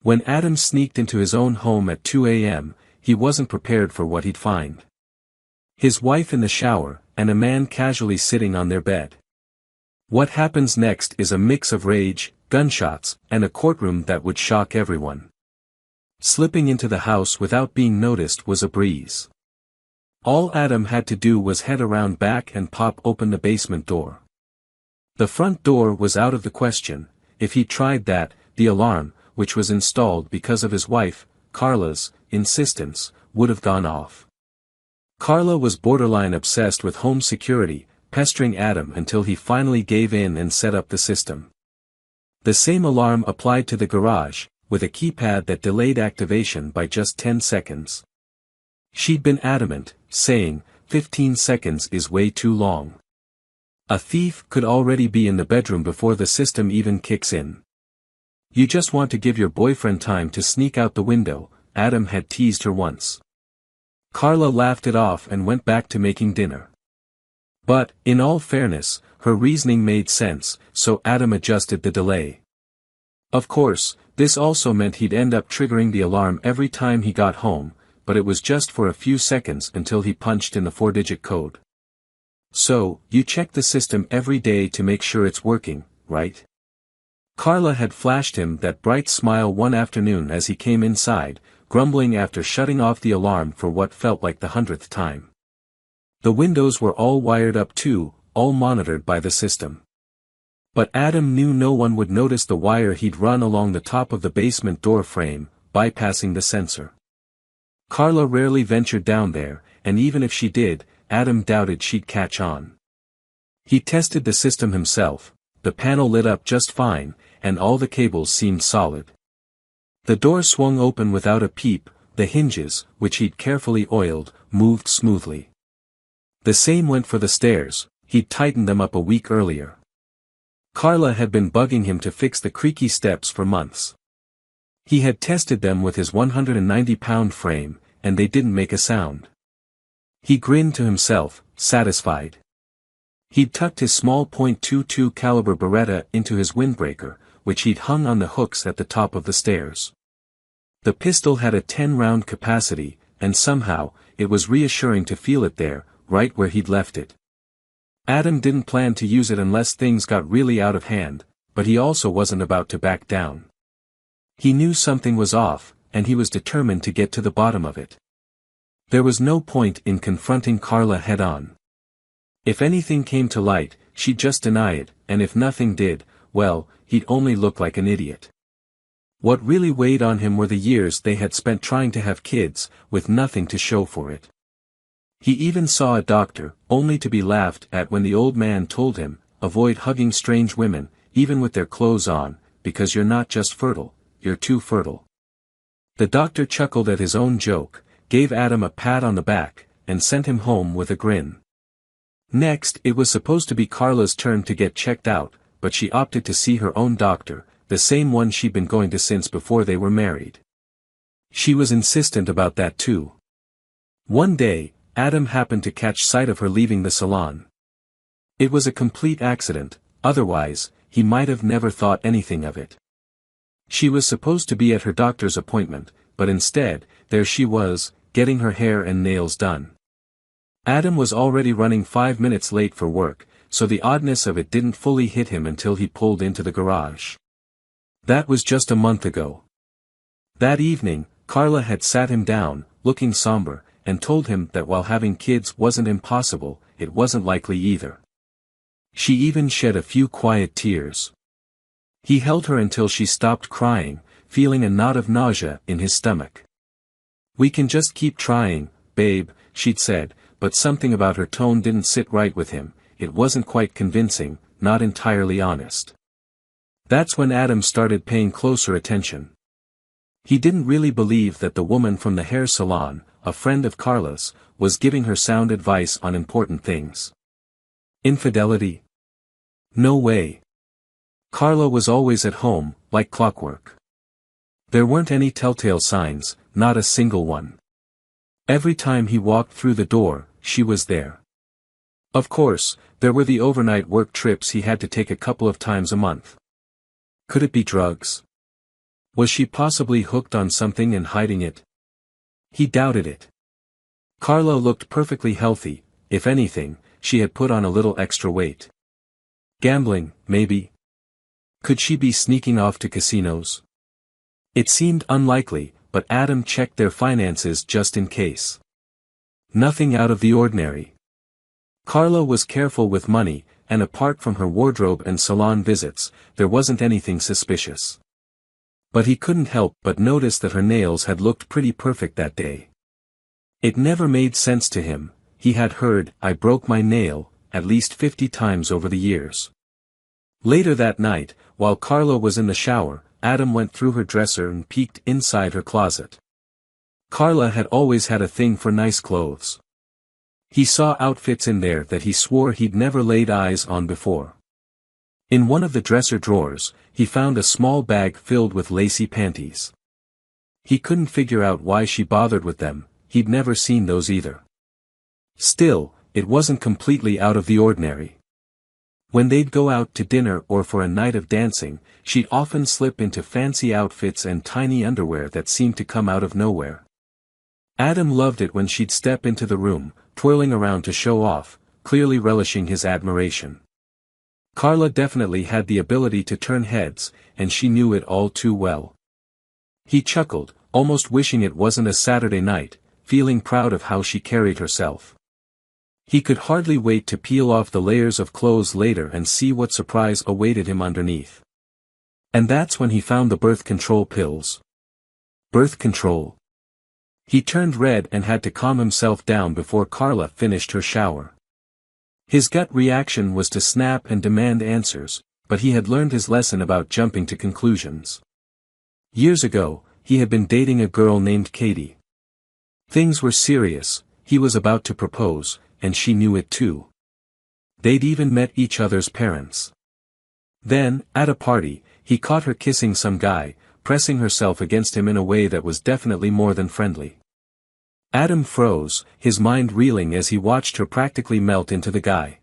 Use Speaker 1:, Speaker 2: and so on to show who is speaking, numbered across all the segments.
Speaker 1: When Adam sneaked into his own home at 2 a.m., he wasn't prepared for what he'd find. His wife in the shower, and a man casually sitting on their bed. What happens next is a mix of rage, gunshots, and a courtroom that would shock everyone. Slipping into the house without being noticed was a breeze. All Adam had to do was head around back and pop open the basement door. The front door was out of the question. If he tried that, the alarm, which was installed because of his wife, Carla's, insistence, would have gone off. Carla was borderline obsessed with home security, pestering Adam until he finally gave in and set up the system. The same alarm applied to the garage, with a keypad that delayed activation by just 10 seconds. She'd been adamant, saying, 15 seconds is way too long. A thief could already be in the bedroom before the system even kicks in. You just want to give your boyfriend time to sneak out the window, Adam had teased her once. Carla laughed it off and went back to making dinner. But, in all fairness, her reasoning made sense, so Adam adjusted the delay. Of course, this also meant he'd end up triggering the alarm every time he got home, but it was just for a few seconds until he punched in the 4-digit code. So, you check the system every day to make sure it's working, right? Carla had flashed him that bright smile one afternoon as he came inside, grumbling after shutting off the alarm for what felt like the 100th time. The windows were all wired up too, all monitored by the system. But Adam knew no one would notice the wire he'd run along the top of the basement door frame, bypassing the sensor. Carla rarely ventured down there, and even if she did, Adam doubted she'd catch on. He tested the system himself. The panel lit up just fine, and all the cables seemed solid. The door swung open without a peep, the hinges, which he'd carefully oiled, moved smoothly. The same went for the stairs, he'd tightened them up a week earlier. Carla had been bugging him to fix the creaky steps for months. He had tested them with his 190-pound frame, and they didn't make a sound. He grinned to himself, satisfied. He'd tucked his small .22 caliber Beretta into his windbreaker, which he'd hung on the hooks at the top of the stairs. The pistol had a 10-round capacity, and somehow, it was reassuring to feel it there, right where he'd left it. Adam didn't plan to use it unless things got really out of hand, but he also wasn't about to back down. He knew something was off, and he was determined to get to the bottom of it. There was no point in confronting Carla head-on. If anything came to light, she'd just deny it, and if nothing did, well, he'd only look like an idiot. What really weighed on him were the years they had spent trying to have kids, with nothing to show for it. He even saw a doctor, only to be laughed at when the old man told him, avoid hugging strange women, even with their clothes on, because you're not just fertile, you're too fertile. The doctor chuckled at his own joke, gave Adam a pat on the back, and sent him home with a grin. Next, it was supposed to be Carla's turn to get checked out, but she opted to see her own doctor, the same one she'd been going to since before they were married. She was insistent about that too. One day, Adam happened to catch sight of her leaving the salon. It was a complete accident, otherwise, he might have never thought anything of it. She was supposed to be at her doctor's appointment, but instead, there she was, getting her hair and nails done. Adam was already running 5 minutes late for work, so the oddness of it didn't fully hit him until he pulled into the garage. That was just a month ago. That evening, Carla had sat him down, looking somber, and told him that while having kids wasn't impossible, it wasn't likely either. She even shed a few quiet tears. He held her until she stopped crying, feeling a knot of nausea in his stomach. "We can just keep trying, babe," she'd said, but something about her tone didn't sit right with him. It wasn't quite convincing, not entirely honest. That's when Adam started paying closer attention. He didn't really believe that the woman from the hair salon, a friend of Carla's, was giving her sound advice on important things. Infidelity? No way. Carla was always at home, like clockwork. There weren't any telltale signs, not a single one. Every time he walked through the door, she was there. Of course, there were the overnight work trips he had to take a couple of times a month. Could it be drugs? Was she possibly hooked on something and hiding it? He doubted it. Carla looked perfectly healthy, if anything, she had put on a little extra weight. Gambling, maybe? Could she be sneaking off to casinos? It seemed unlikely, but Adam checked their finances just in case. Nothing out of the ordinary. Carla was careful with money, and apart from her wardrobe and salon visits, there wasn't anything suspicious. But he couldn't help but notice that her nails had looked pretty perfect that day. It never made sense to him. He had heard, "I broke my nail," at least 50 times over the years. Later that night, while Carla was in the shower, Adam went through her dresser and peeked inside her closet. Carla had always had a thing for nice clothes. He saw outfits in there that he swore he'd never laid eyes on before. In one of the dresser drawers, he found a small bag filled with lacy panties. He couldn't figure out why she bothered with them, he'd never seen those either. Still, it wasn't completely out of the ordinary. When they'd go out to dinner or for a night of dancing, she'd often slip into fancy outfits and tiny underwear that seemed to come out of nowhere. Adam loved it when she'd step into the room, twirling around to show off, clearly relishing his admiration. Carla definitely had the ability to turn heads, and she knew it all too well. He chuckled, almost wishing it wasn't a Saturday night, feeling proud of how she carried herself. He could hardly wait to peel off the layers of clothes later and see what surprise awaited him underneath. And that's when he found the birth control pills. Birth control. He turned red and had to calm himself down before Carla finished her shower. His gut reaction was to snap and demand answers, but he had learned his lesson about jumping to conclusions. Years ago, he had been dating a girl named Katie. Things were serious, he was about to propose, and she knew it too. They'd even met each other's parents. Then, at a party, he caught her kissing some guy, pressing herself against him in a way that was definitely more than friendly. Adam froze, his mind reeling as he watched her practically melt into the guy.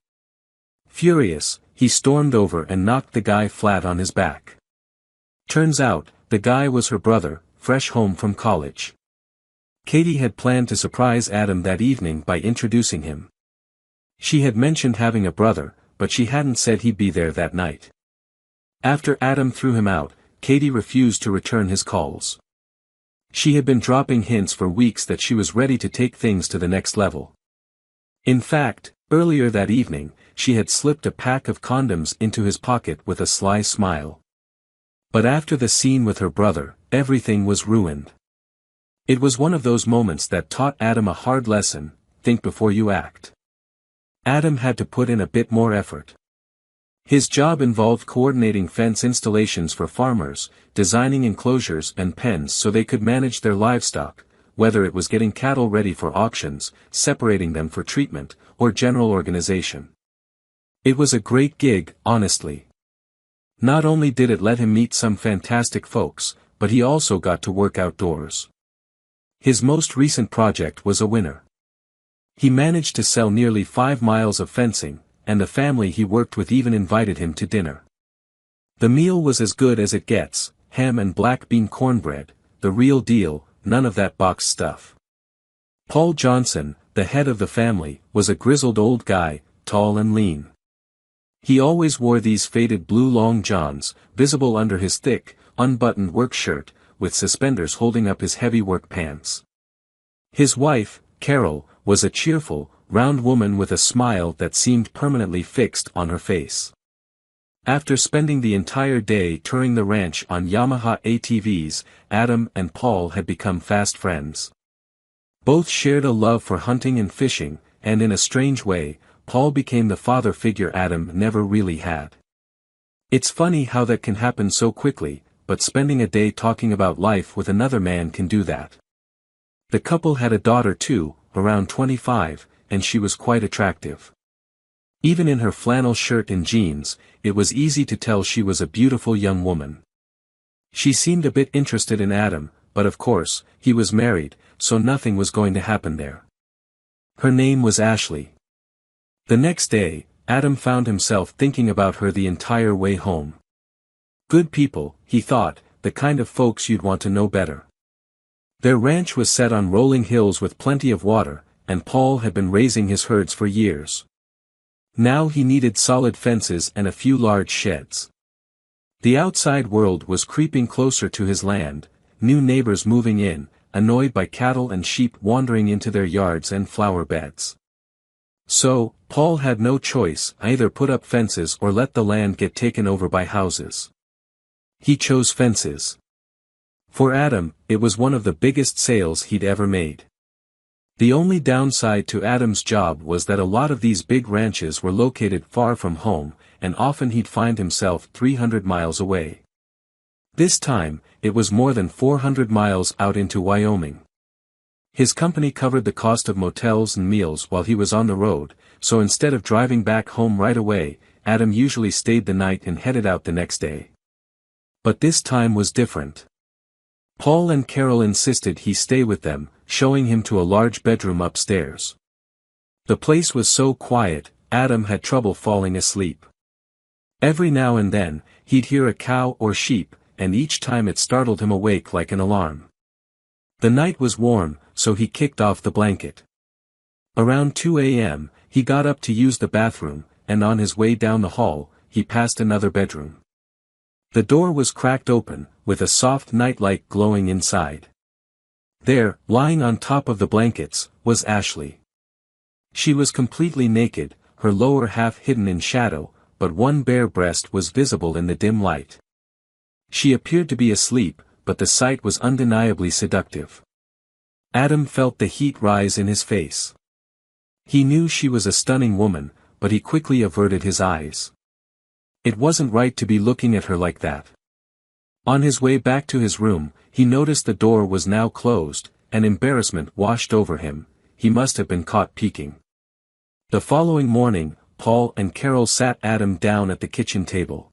Speaker 1: Furious, he stormed over and knocked the guy flat on his back. Turns out, the guy was her brother, fresh home from college. Katie had planned to surprise Adam that evening by introducing him. She had mentioned having a brother, but she hadn't said he'd be there that night. After Adam threw him out, Katie refused to return his calls. She had been dropping hints for weeks that she was ready to take things to the next level. In fact, earlier that evening, she had slipped a pack of condoms into his pocket with a sly smile. But after the scene with her brother, everything was ruined. It was one of those moments that taught Adam a hard lesson: think before you act. Adam had to put in a bit more effort. His job involved coordinating fence installations for farmers, designing enclosures and pens so they could manage their livestock, whether it was getting cattle ready for auctions, separating them for treatment, or general organization. It was a great gig, honestly. Not only did it let him meet some fantastic folks, but he also got to work outdoors. His most recent project was a winner. He managed to sell nearly 5 miles of fencing, and the family he worked with even invited him to dinner. The meal was as good as it gets: ham and black bean cornbread, the real deal, none of that box stuff. Paul Johnson, the head of the family, was a grizzled old guy, tall and lean. He always wore these faded blue long johns, visible under his thick, unbuttoned work shirt, with suspenders holding up his heavy work pants. His wife, Carol, was a cheerful, round woman with a smile that seemed permanently fixed on her face. After spending the entire day touring the ranch on Yamaha ATVs, Adam and Paul had become fast friends. Both shared a love for hunting and fishing, and in a strange way, Paul became the father figure Adam never really had. It's funny how that can happen so quickly, but spending a day talking about life with another man can do that. The couple had a daughter too, around 25, and she was quite attractive. Even in her flannel shirt and jeans, it was easy to tell she was a beautiful young woman. She seemed a bit interested in Adam, but of course, he was married, so nothing was going to happen there. Her name was Ashley. The next day, Adam found himself thinking about her the entire way home. Good people, he thought, the kind of folks you'd want to know better. Their ranch was set on rolling hills with plenty of water, and Paul had been raising his herds for years. Now he needed solid fences and a few large sheds. The outside world was creeping closer to his land, new neighbors moving in, annoyed by cattle and sheep wandering into their yards and flower beds. So, Paul had no choice, either put up fences or let the land get taken over by houses. He chose fences. For Adam, it was one of the biggest sales he'd ever made. The only downside to Adam's job was that a lot of these big ranches were located far from home, and often he'd find himself 300 miles away. This time, it was more than 400 miles out into Wyoming. His company covered the cost of motels and meals while he was on the road, so instead of driving back home right away, Adam usually stayed the night and headed out the next day. But this time was different. Paul and Carol insisted he stay with them, showing him to a large bedroom upstairs. The place was so quiet, Adam had trouble falling asleep. Every now and then, he'd hear a cow or sheep, and each time it startled him awake like an alarm. The night was warm, so he kicked off the blanket. Around 2 a.m., he got up to use the bathroom, and on his way down the hall, he passed another bedroom. The door was cracked open, with a soft nightlight glowing inside. There, lying on top of the blankets, was Ashley. She was completely naked, her lower half hidden in shadow, but one bare breast was visible in the dim light. She appeared to be asleep, but the sight was undeniably seductive. Adam felt the heat rise in his face. He knew she was a stunning woman, but he quickly averted his eyes. It wasn't right to be looking at her like that. On his way back to his room, he noticed the door was now closed, and embarrassment washed over him. He must have been caught peeking. The following morning, Paul and Carol sat Adam down at the kitchen table.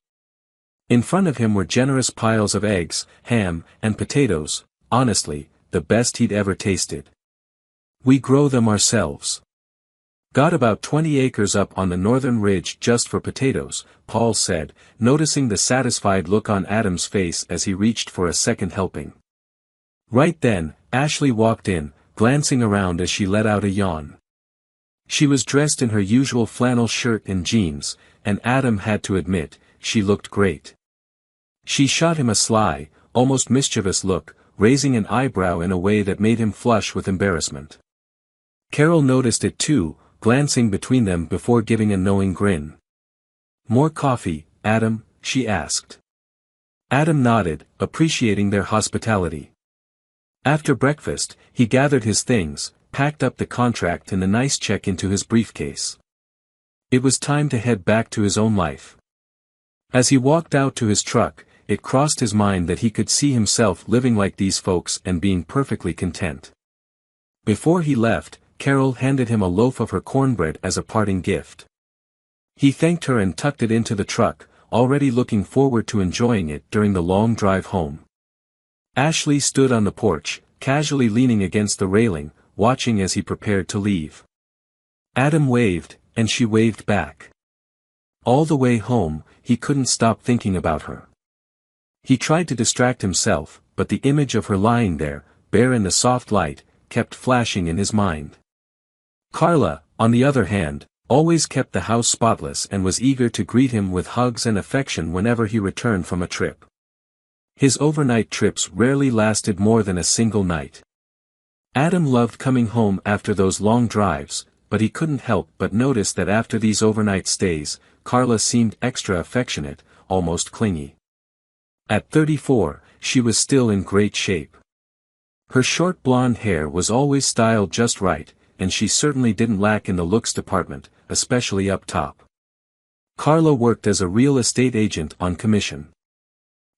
Speaker 1: In front of him were generous piles of eggs, ham, and potatoes, honestly, the best he'd ever tasted. "We grow them ourselves. Got about 20 acres up on the northern ridge just for potatoes," Paul said, noticing the satisfied look on Adam's face as he reached for a second helping. Right then, Ashley walked in, glancing around as she let out a yawn. She was dressed in her usual flannel shirt and jeans, and Adam had to admit, she looked great. She shot him a sly, almost mischievous look, raising an eyebrow in a way that made him flush with embarrassment. Carol noticed it too, glancing between them before giving a knowing grin. "More coffee, Adam?" she asked. Adam nodded, appreciating their hospitality. After breakfast, he gathered his things, packed up the contract and the nice check into his briefcase. It was time to head back to his own life. As he walked out to his truck, it crossed his mind that he could see himself living like these folks and being perfectly content. Before he left, Carol handed him a loaf of her cornbread as a parting gift. He thanked her and tucked it into the truck, already looking forward to enjoying it during the long drive home. Ashley stood on the porch, casually leaning against the railing, watching as he prepared to leave. Adam waved, and she waved back. All the way home, he couldn't stop thinking about her. He tried to distract himself, but the image of her lying there, bare in the soft light, kept flashing in his mind. Carla, on the other hand, always kept the house spotless and was eager to greet him with hugs and affection whenever he returned from a trip. His overnight trips rarely lasted more than a single night. Adam loved coming home after those long drives, but he couldn't help but notice that after these overnight stays, Carla seemed extra affectionate, almost clingy. At 34, she was still in great shape. Her short blonde hair was always styled just right, and she certainly didn't lack in the looks department, especially up top. Carla worked as a real estate agent on commission.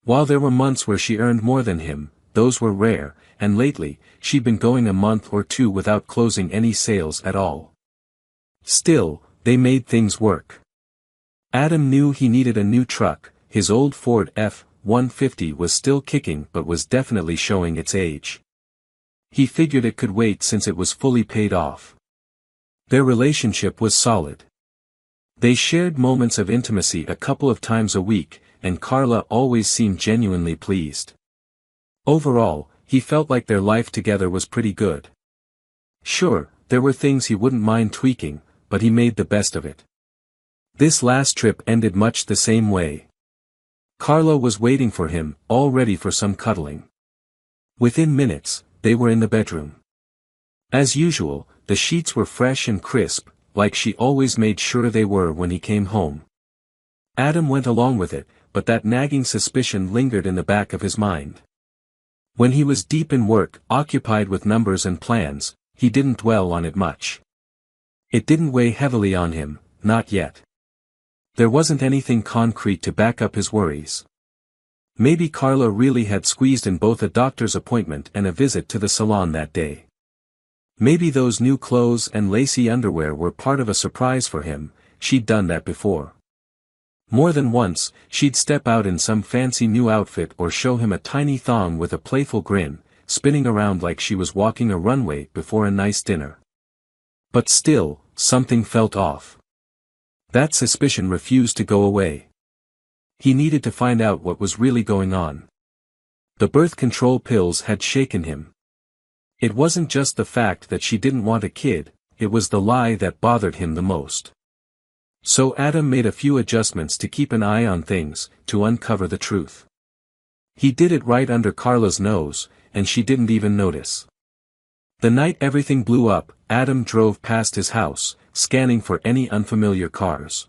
Speaker 1: While there were months where she earned more than him, those were rare, and lately, she'd been going a month or two without closing any sales at all. Still, they made things work. Adam knew he needed a new truck. His old Ford F-150 was still kicking but was definitely showing its age. He figured it could wait since it was fully paid off. Their relationship was solid. They shared moments of intimacy a couple of times a week, and Carla always seemed genuinely pleased. Overall, he felt like their life together was pretty good. Sure, there were things he wouldn't mind tweaking, but he made the best of it. This last trip ended much the same way. Carla was waiting for him, all ready for some cuddling. Within minutes, they were in the bedroom. As usual, the sheets were fresh and crisp, like she always made sure they were when he came home. Adam went along with it, but that nagging suspicion lingered in the back of his mind. When he was deep in work, occupied with numbers and plans, he didn't dwell on it much. It didn't weigh heavily on him, not yet. There wasn't anything concrete to back up his worries. Maybe Carla really had squeezed in both a doctor's appointment and a visit to the salon that day. Maybe those new clothes and lacy underwear were part of a surprise for him. She'd done that before. More than once, she'd step out in some fancy new outfit or show him a tiny thong with a playful grin, spinning around like she was walking a runway before a nice dinner. But still, something felt off. That suspicion refused to go away. He needed to find out what was really going on. The birth control pills had shaken him. It wasn't just the fact that she didn't want a kid, it was the lie that bothered him the most. So Adam made a few adjustments to keep an eye on things, to uncover the truth. He did it right under Carla's nose, and she didn't even notice. The night everything blew up, Adam drove past his house, scanning for any unfamiliar cars.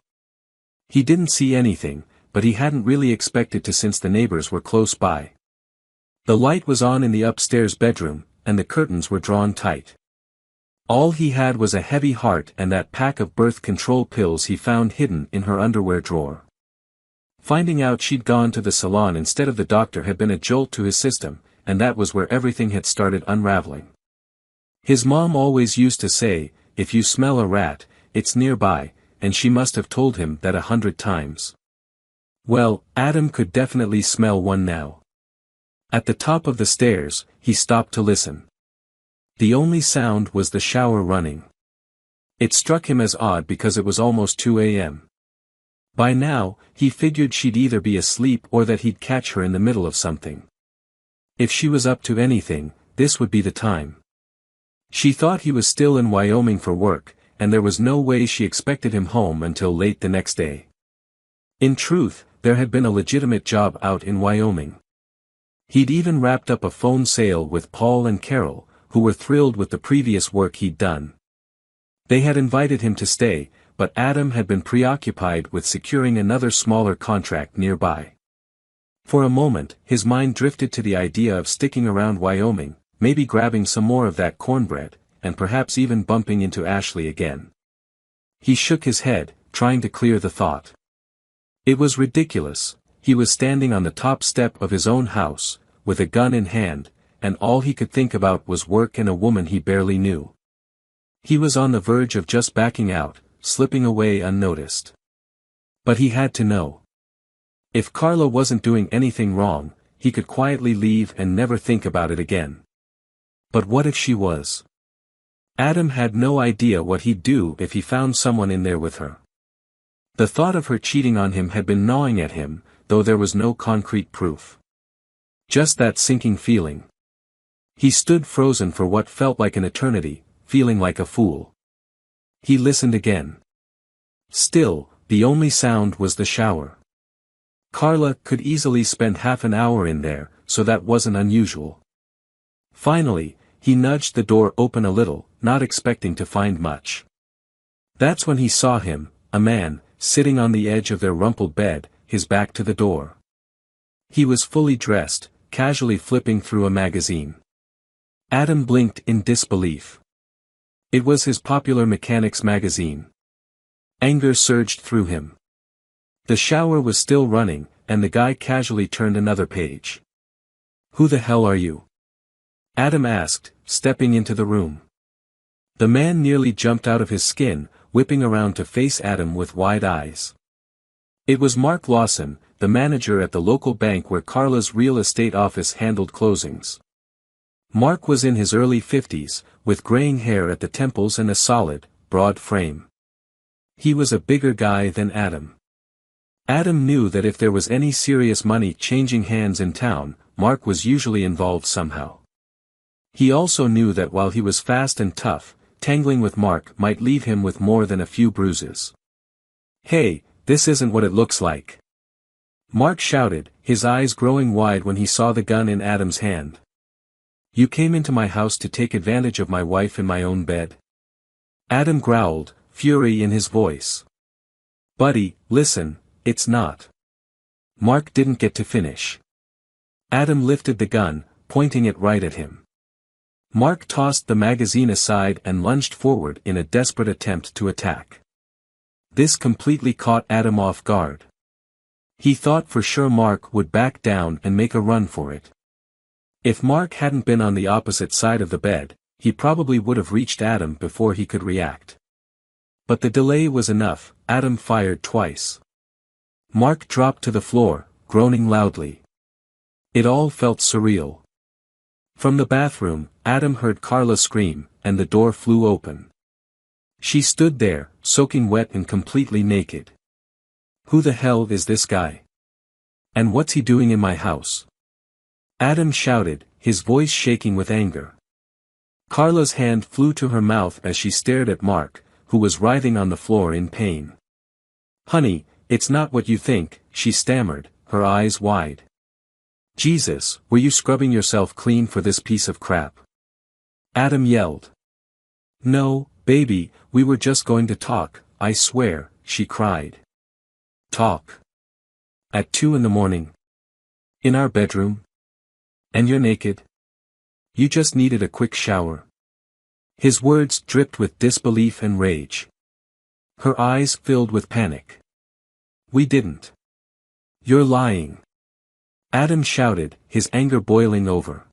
Speaker 1: He didn't see anything, but he hadn't really expected to since the neighbors were close by. The light was on in the upstairs bedroom, and the curtains were drawn tight. All he had was a heavy heart and that pack of birth control pills he found hidden in her underwear drawer. Finding out she'd gone to the salon instead of the doctor had been a jolt to his system, and that was where everything had started unraveling. His mom always used to say, "If you smell a rat, it's nearby," and she must have told him that 100 times. Well, Adam could definitely smell one now. At the top of the stairs, he stopped to listen. The only sound was the shower running. It struck him as odd because it was almost 2 a.m. By now, he figured she'd either be asleep or that he'd catch her in the middle of something. If she was up to anything, this would be the time. She thought he was still in Wyoming for work, and there was no way she expected him home until late the next day. In truth, there had been a legitimate job out in Wyoming. He'd even wrapped up a phone sale with Paul and Carol, who were thrilled with the previous work he'd done. They had invited him to stay, but Adam had been preoccupied with securing another smaller contract nearby. For a moment, his mind drifted to the idea of sticking around Wyoming, maybe grabbing some more of that cornbread, and perhaps even bumping into Ashley again. He shook his head, trying to clear the thought. It was ridiculous. He was standing on the top step of his own house, with a gun in hand, and all he could think about was work and a woman he barely knew. He was on the verge of just backing out, slipping away unnoticed. But he had to know. If Carla wasn't doing anything wrong, he could quietly leave and never think about it again. But what if she was? Adam had no idea what he'd do if he found someone in there with her. The thought of her cheating on him had been gnawing at him, though there was no concrete proof. Just that sinking feeling. He stood frozen for what felt like an eternity, feeling like a fool. He listened again. Still, the only sound was the shower. Carla could easily spend half an hour in there, so that wasn't unusual. Finally, he nudged the door open a little, not expecting to find much. That's when he saw him, a man, sitting on the edge of their rumpled bed, his back to the door. He was fully dressed, casually flipping through a magazine. Adam blinked in disbelief. It was his Popular Mechanics magazine. Anger surged through him. The shower was still running, and the guy casually turned another page. "Who the hell are you?" Adam asked, stepping into the room. The man nearly jumped out of his skin, whipping around to face Adam with wide eyes. It was Mark Lawson, the manager at the local bank where Carla's real estate office handled closings. Mark was in his early 50s, with graying hair at the temples and a solid, broad frame. He was a bigger guy than Adam. Adam knew that if there was any serious money changing hands in town, Mark was usually involved somehow. He also knew that while he was fast and tough, tangling with Mark might leave him with more than a few bruises. "Hey, this isn't what it looks like," Mark shouted, his eyes growing wide when he saw the gun in Adam's hand. "You came into my house to take advantage of my wife in my own bed?" Adam growled, fury in his voice. "Buddy, listen, it's not." Mark didn't get to finish. Adam lifted the gun, pointing it right at him. Mark tossed the magazine aside and lunged forward in a desperate attempt to attack. This completely caught Adam off guard. He thought for sure Mark would back down and make a run for it. If Mark hadn't been on the opposite side of the bed, he probably would have reached Adam before he could react. But the delay was enough. Adam fired twice. Mark dropped to the floor, groaning loudly. It all felt surreal. From the bathroom, Adam heard Carla scream, and the door flew open. She stood there, soaking wet and completely naked. "Who the hell is this guy? And what's he doing in my house?" Adam shouted, his voice shaking with anger. Carla's hand flew to her mouth as she stared at Mark, who was writhing on the floor in pain. "Honey, it's not what you think," she stammered, her eyes wide. "Jesus, were you scrubbing yourself clean for this piece of crap?" Adam yelled. "No, baby, we were just going to talk, I swear," she cried. "Talk? At 2 a.m? In our bedroom? And you're naked? You just needed a quick shower." His words dripped with disbelief and rage. Her eyes filled with panic. "We didn't. You're lying." Adam shouted, his anger boiling over.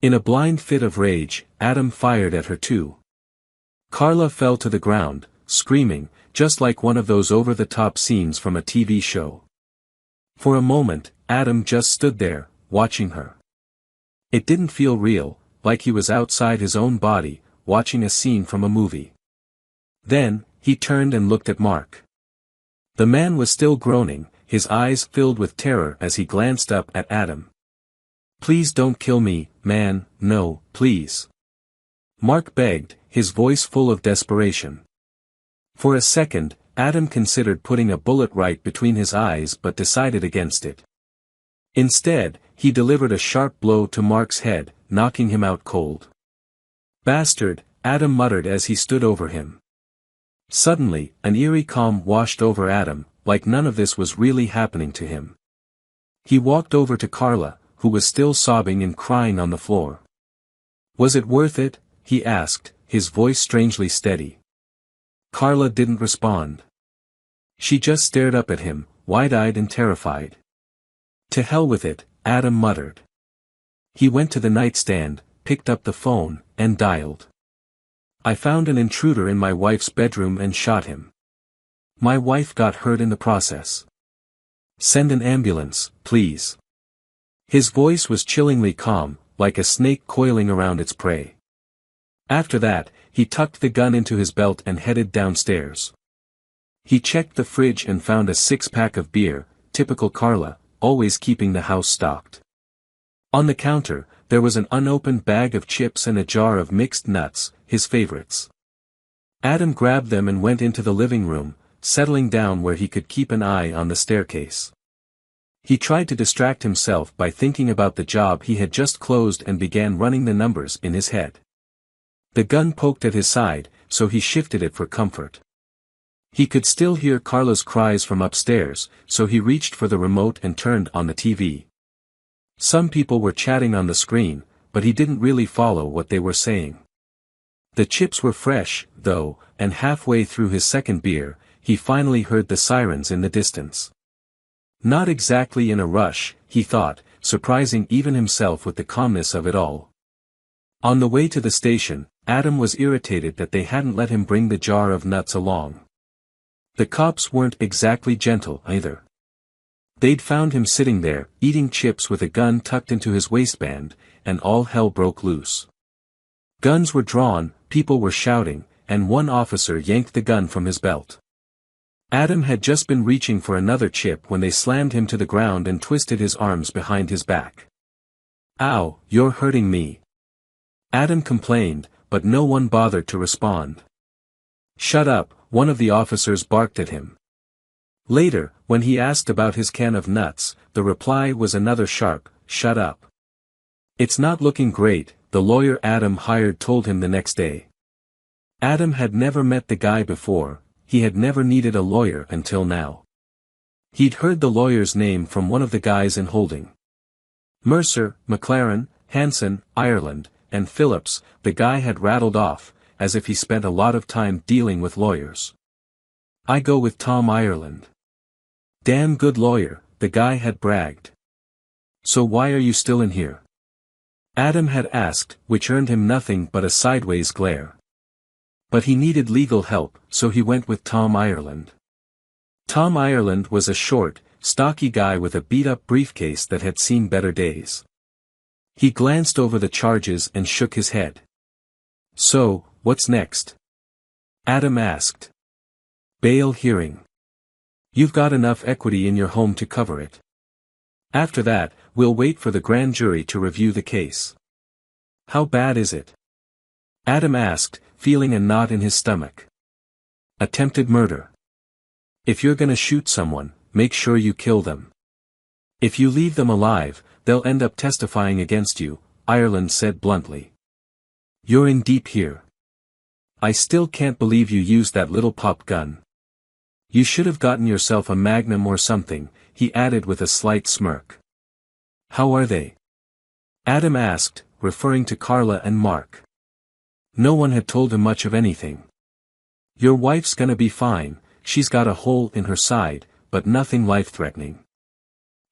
Speaker 1: In a blind fit of rage, Adam fired at her too. Carla fell to the ground, screaming, just like one of those over-the-top scenes from a TV show. For a moment, Adam just stood there, watching her. It didn't feel real, like he was outside his own body, watching a scene from a movie. Then, he turned and looked at Mark. The man was still groaning, his eyes filled with terror as he glanced up at Adam. "Please don't kill me, man, no, please." Mark begged, his voice full of desperation. For a second, Adam considered putting a bullet right between his eyes but decided against it. Instead, he delivered a sharp blow to Mark's head, knocking him out cold. "Bastard," Adam muttered as he stood over him. Suddenly, an eerie calm washed over Adam, like none of this was really happening to him. He walked over to Carla, who was still sobbing and crying on the floor. "Was it worth it?" he asked, his voice strangely steady. Carla didn't respond. She just stared up at him, wide-eyed and terrified. "To hell with it," Adam muttered. He went to the nightstand, picked up the phone, and dialed. "I found an intruder in my wife's bedroom and shot him. My wife got hurt in the process. Send an ambulance, please." His voice was chillingly calm, like a snake coiling around its prey. After that, he tucked the gun into his belt and headed downstairs. He checked the fridge and found a 6-pack of beer, typical Carla, always keeping the house stocked. On the counter, there was an unopened bag of chips and a jar of mixed nuts, his favorites. Adam grabbed them and went into the living room, settling down where he could keep an eye on the staircase. He tried to distract himself by thinking about the job he had just closed and began running the numbers in his head. The gun poked at his side, so he shifted it for comfort. He could still hear Carla's cries from upstairs, so he reached for the remote and turned on the TV. Some people were chatting on the screen, but he didn't really follow what they were saying. The chips were fresh, though, and halfway through his second beer, he finally heard the sirens in the distance. Not exactly in a rush, he thought, surprising even himself with the calmness of it all. On the way to the station, Adam was irritated that they hadn't let him bring the jar of nuts along. The cops weren't exactly gentle either. They'd found him sitting there, eating chips with a gun tucked into his waistband, and all hell broke loose. Guns were drawn, people were shouting, and one officer yanked the gun from his belt. Adam had just been reaching for another chip when they slammed him to the ground and twisted his arms behind his back. Ow, you're hurting me. Adam complained, but no one bothered to respond. Shut up, one of the officers barked at him. Later, when he asked about his can of nuts, the reply was another sharp, shut up. It's not looking great, the lawyer Adam hired told him the next day. Adam had never met the guy before, he had never needed a lawyer until now. He'd heard the lawyer's name from one of the guys in holding. Mercer, McLaren, Hansen, Ireland, and Phillips, the guy had rattled off, as if he spent a lot of time dealing with lawyers. I go with Tom Ireland. Damn good lawyer, the guy had bragged. So why are you still in here? Adam had asked, which earned him nothing but a sideways glare. But he needed legal help, so he went with Tom Ireland. Tom Ireland was a short, stocky guy with a beat-up briefcase that had seen better days. He glanced over the charges and shook his head. So, what's next? Adam asked. Bail hearing. You've got enough equity in your home to cover it. After that, we'll wait for the grand jury to review the case. How bad is it? Adam asked, feeling a knot in his stomach. Attempted murder. If you're gonna shoot someone, make sure you kill them. If you leave them alive, they'll end up testifying against you, Ireland said bluntly. You're in deep here. I still can't believe you used that little pop gun. You should have gotten yourself a Magnum or something, he added with a slight smirk. How are they? Adam asked, referring to Carla and Mark. No one had told him much of anything. Your wife's gonna be fine, she's got a hole in her side, but nothing life-threatening.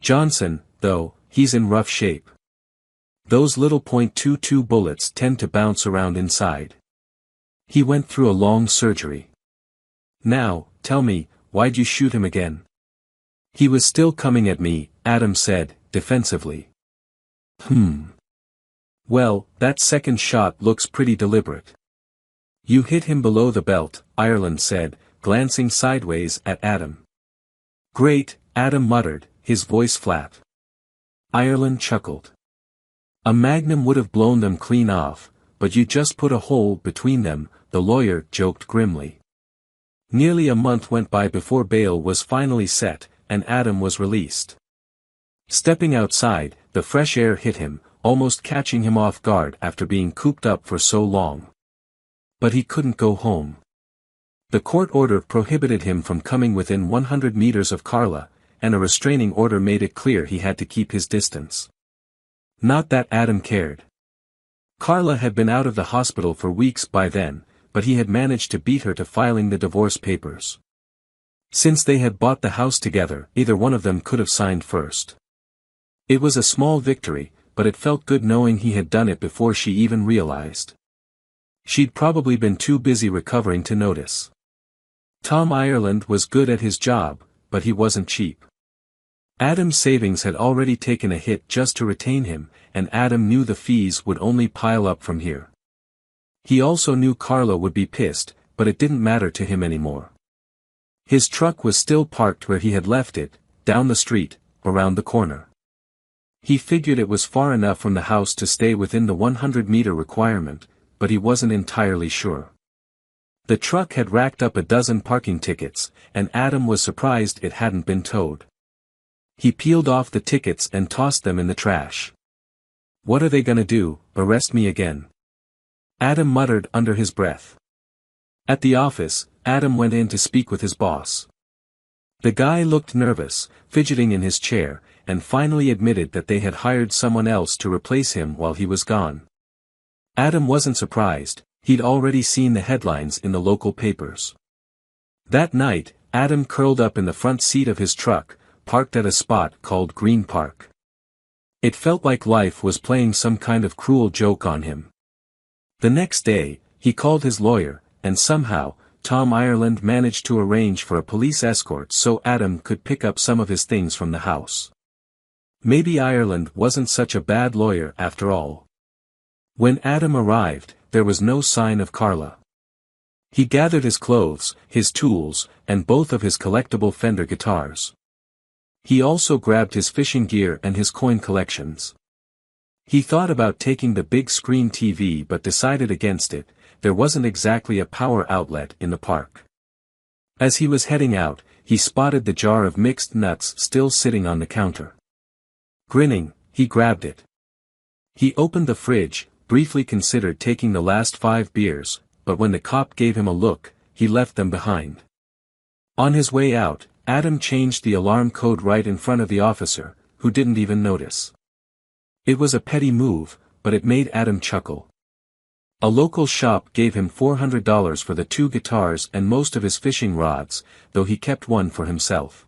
Speaker 1: Johnson, though, he's in rough shape. Those little .22 bullets tend to bounce around inside. He went through a long surgery. Now, tell me, why'd you shoot him again? He was still coming at me, Adam said, defensively. Well, that second shot looks pretty deliberate. You hit him below the belt, Ireland said, glancing sideways at Adam. Great, Adam muttered, his voice flat. Ireland chuckled. A Magnum would have blown them clean off, but you just put a hole between them, the lawyer joked grimly. Nearly a month went by before bail was finally set, and Adam was released. Stepping outside, the fresh air hit him, almost catching him off guard after being cooped up for so long. But he couldn't go home. The court order prohibited him from coming within 100 meters of Carla, and a restraining order made it clear he had to keep his distance. Not that Adam cared. Carla had been out of the hospital for weeks by then, but he had managed to beat her to filing the divorce papers. Since they had bought the house together, either one of them could have signed first. It was a small victory, but it felt good knowing he had done it before she even realized. She'd probably been too busy recovering to notice. Tom Ireland was good at his job, but he wasn't cheap. Adam's savings had already taken a hit just to retain him, and Adam knew the fees would only pile up from here. He also knew Carla would be pissed, but it didn't matter to him anymore. His truck was still parked where he had left it, down the street, around the corner. He figured it was far enough from the house to stay within the 100-meter requirement, but he wasn't entirely sure. The truck had racked up a dozen parking tickets, and Adam was surprised it hadn't been towed. He peeled off the tickets and tossed them in the trash. What are they gonna do, arrest me again? Adam muttered under his breath. At the office, Adam went in to speak with his boss. The guy looked nervous, fidgeting in his chair, and finally admitted that they had hired someone else to replace him while he was gone. Adam wasn't surprised, he'd already seen the headlines in the local papers. That night, Adam curled up in the front seat of his truck, parked at a spot called Green Park. It felt like life was playing some kind of cruel joke on him. The next day, he called his lawyer, and somehow, Tom Ireland managed to arrange for a police escort so Adam could pick up some of his things from the house. Maybe Ireland wasn't such a bad lawyer after all. When Adam arrived, there was no sign of Carla. He gathered his clothes, his tools, and both of his collectible Fender guitars. He also grabbed his fishing gear and his coin collections. He thought about taking the big screen TV but decided against it. There wasn't exactly a power outlet in the park. As he was heading out, he spotted the jar of mixed nuts still sitting on the counter. Grinning, he grabbed it. He opened the fridge, briefly considered taking the last 5 beers, but when the cop gave him a look, he left them behind. On his way out, Adam changed the alarm code right in front of the officer, who didn't even notice. It was a petty move, but it made Adam chuckle. A local shop gave him $400 for the 2 guitars and most of his fishing rods, though he kept one for himself.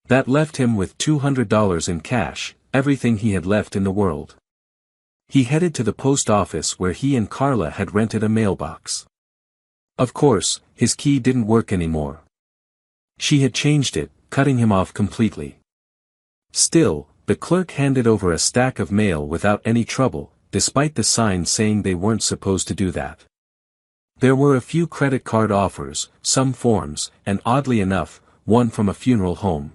Speaker 1: That left him with $200 in cash, everything he had left in the world. He headed to the post office where he and Carla had rented a mailbox. Of course, his key didn't work anymore. She had changed it, cutting him off completely. Still, the clerk handed over a stack of mail without any trouble, despite the sign saying they weren't supposed to do that. There were a few credit card offers, some forms, and oddly enough, one from a funeral home.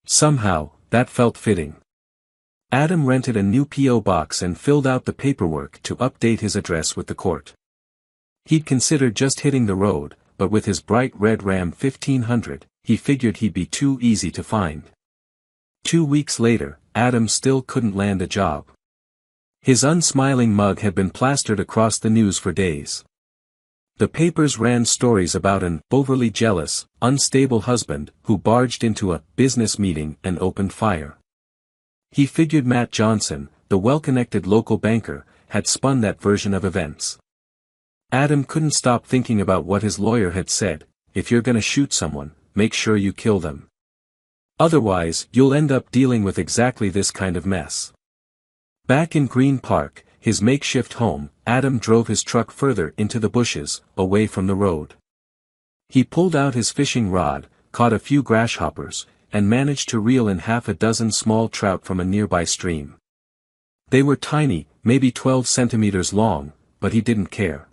Speaker 1: Somehow, that felt fitting. Adam rented a new P.O. box and filled out the paperwork to update his address with the court. He'd considered just hitting the road, but with his bright red Ram 1500, he figured he'd be too easy to find. 2 weeks later, Adam still couldn't land a job. His unsmiling mug had been plastered across the news for days. The papers ran stories about an overly jealous, unstable husband who barged into a business meeting and opened fire. He figured Matt Johnson, the well-connected local banker, had spun that version of events. Adam couldn't stop thinking about what his lawyer had said: if you're gonna shoot someone, make sure you kill them. Otherwise, you'll end up dealing with exactly this kind of mess. Back in Green Park, his makeshift home, Adam drove his truck further into the bushes, away from the road. He pulled out his fishing rod, caught a few grasshoppers, and managed to reel in 6 small trout from a nearby stream. They were tiny, maybe 12 centimeters long, but he didn't care.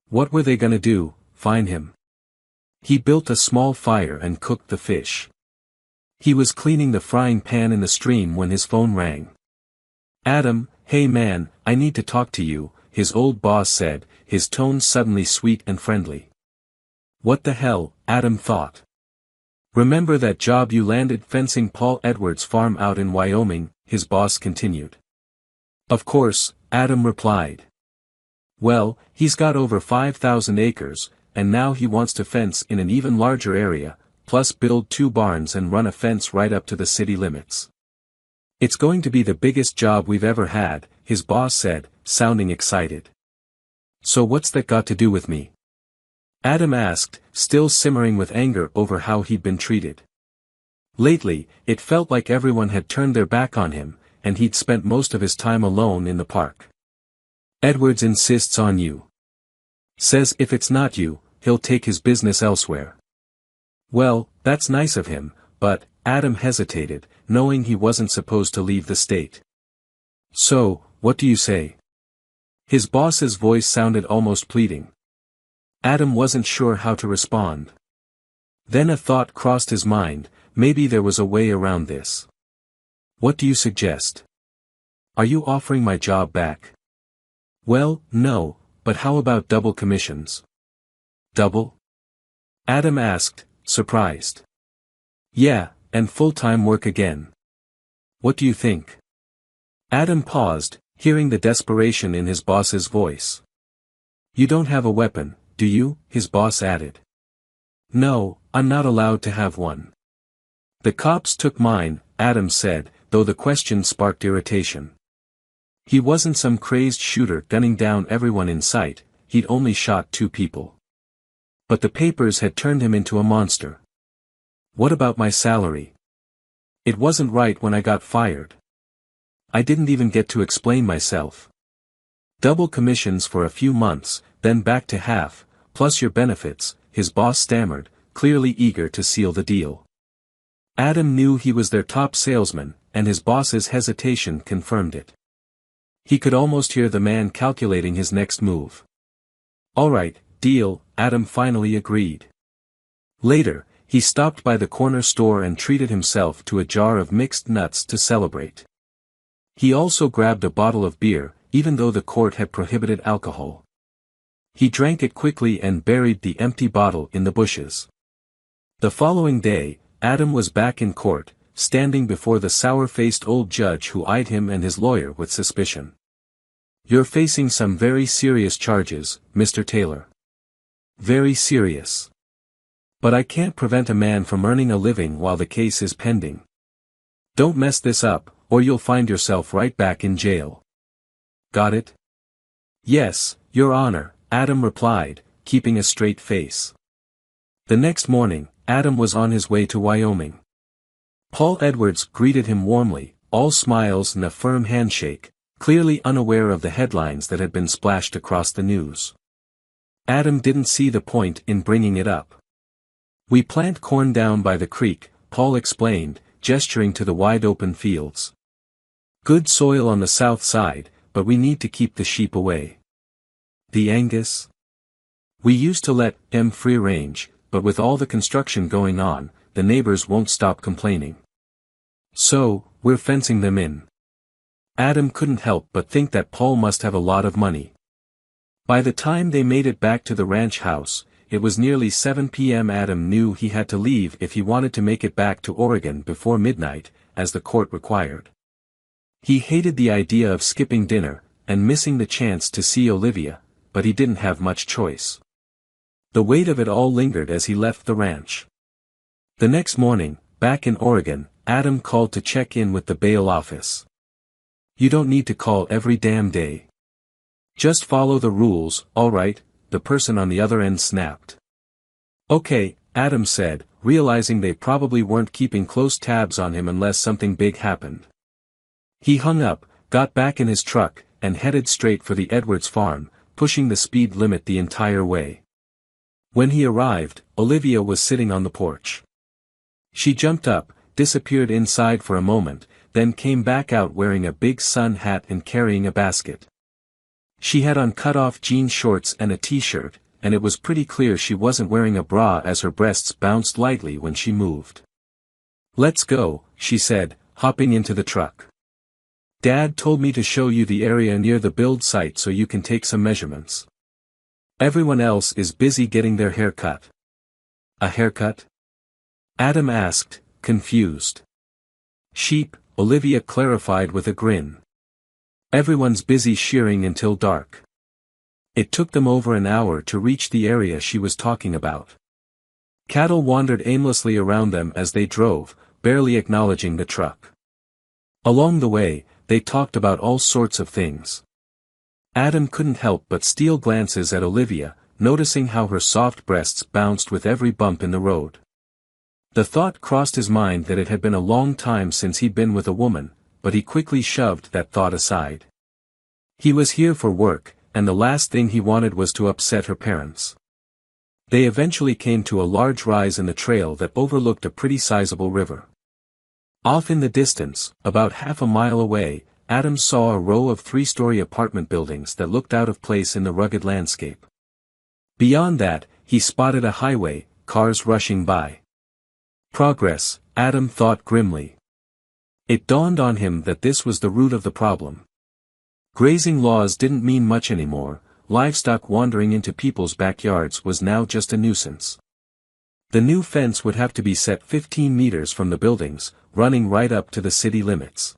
Speaker 1: What were they gonna do, find him? He built a small fire and cooked the fish. He was cleaning the frying pan in the stream when his phone rang. "Adam, hey man, I need to talk to you," his old boss said, his tone suddenly sweet and friendly. What the hell, Adam thought. "Remember that job you landed fencing Paul Edwards' farm out in Wyoming?" his boss continued. "Of course," Adam replied. "Well, he's got over 5,000 acres, and now he wants to fence in an even larger area, plus build 2 barns and run a fence right up to the city limits. It's going to be the biggest job we've ever had," his boss said, sounding excited. "So what's that got to do with me?" Adam asked, still simmering with anger over how he'd been treated. Lately, it felt like everyone had turned their back on him, and he'd spent most of his time alone in the park. "Edwards insists on you. Says if it's not you, he'll take his business elsewhere." "Well, that's nice of him, but," Adam hesitated, knowing he wasn't supposed to leave the state. "So, what do you say?" His boss's voice sounded almost pleading. Adam wasn't sure how to respond. Then a thought crossed his mind: maybe there was a way around this. "What do you suggest? Are you offering my job back?" "Well, no, but how about double commissions?" "Double?" Adam asked, surprised. "Yeah, and full-time work again. What do you think?" Adam paused, hearing the desperation in his boss's voice. "You don't have a weapon, do you?" his boss added. "No, I'm not allowed to have one." "The cops took mine," Adam said, though the question sparked irritation. He wasn't some crazed shooter gunning down everyone in sight, he'd only shot 2 people. But the papers had turned him into a monster. "What about my salary? It wasn't right when I got fired. I didn't even get to explain myself." "Double commissions for a few months, then back to half, plus your benefits," his boss stammered, clearly eager to seal the deal. Adam knew he was their top salesman, and his boss's hesitation confirmed it. He could almost hear the man calculating his next move. "All right, deal," Adam finally agreed. Later, he stopped by the corner store and treated himself to a jar of mixed nuts to celebrate. He also grabbed a bottle of beer, even though the court had prohibited alcohol. He drank it quickly and buried the empty bottle in the bushes. The following day, Adam was back in court, standing before the sour-faced old judge who eyed him and his lawyer with suspicion. "You're facing some very serious charges, Mr. Taylor. Very serious. But I can't prevent a man from earning a living while the case is pending. Don't mess this up, or you'll find yourself right back in jail." "Got it?" "Yes, Your Honor," Adam replied, keeping a straight face. The next morning, Adam was on his way to Wyoming. Paul Edwards greeted him warmly, all smiles and a firm handshake, clearly unaware of the headlines that had been splashed across the news. Adam didn't see the point in bringing it up. "We plant corn down by the creek," Paul explained, gesturing to the wide-open fields. "Good soil on the south side, but we need to keep the sheep away." "The Angus?" "We used to let them free range, but with all the construction going on, the neighbors won't stop complaining. So, we're fencing them in." Adam couldn't help but think that Paul must have a lot of money. By the time they made it back to the ranch house, it was nearly 7 p.m. Adam knew he had to leave if he wanted to make it back to Oregon before midnight, as the court required. He hated the idea of skipping dinner, and missing the chance to see Olivia, but he didn't have much choice. The weight of it all lingered as he left the ranch. The next morning, back in Oregon, Adam called to check in with the bail office. "You don't need to call every damn day. Just follow the rules, all right," the person on the other end snapped. "Okay," Adam said, realizing they probably weren't keeping close tabs on him unless something big happened. He hung up, got back in his truck, and headed straight for the Edwards farm, pushing the speed limit the entire way. When he arrived, Olivia was sitting on the porch. She jumped up, disappeared inside for a moment, then came back out wearing a big sun hat and carrying a basket. She had on cut-off jean shorts and a t-shirt, and it was pretty clear she wasn't wearing a bra as her breasts bounced lightly when she moved. "Let's go," she said, hopping into the truck. "Dad told me to show you the area near the build site so you can take some measurements. Everyone else is busy getting their hair cut." "A haircut?" Adam asked, confused. "Sheep," Olivia clarified with a grin. "Everyone's busy shearing until dark." It took them over an hour to reach the area she was talking about. Cattle wandered aimlessly around them as they drove, barely acknowledging the truck. Along the way, they talked about all sorts of things. Adam couldn't help but steal glances at Olivia, noticing how her soft breasts bounced with every bump in the road. The thought crossed his mind that it had been a long time since he'd been with a woman, but he quickly shoved that thought aside. He was here for work, and the last thing he wanted was to upset her parents. They eventually came to a large rise in the trail that overlooked a pretty sizable river. Off in the distance, about half a mile away, Adam saw a row of 3-story apartment buildings that looked out of place in the rugged landscape. Beyond that, he spotted a highway, cars rushing by. Progress, Adam thought grimly. It dawned on him that this was the root of the problem. Grazing laws didn't mean much anymore, livestock wandering into people's backyards was now just a nuisance. The new fence would have to be set 15 meters from the buildings, running right up to the city limits.